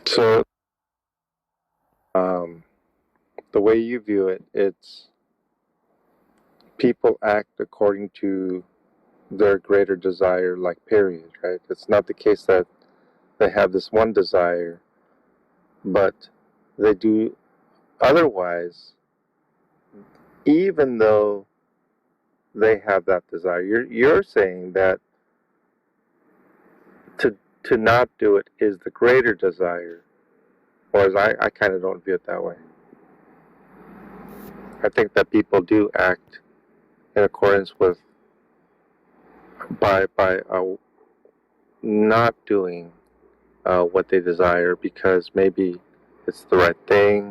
So, the way you view it, it's people act according to their greater desire, like, period, right? It's not the case that they have this one desire, but they do otherwise, even though they have that desire. You're saying that to not do it is the greater desire, whereas I kind of don't view it that way. I think that people do act in accordance with by not doing what they desire because maybe it's the right thing,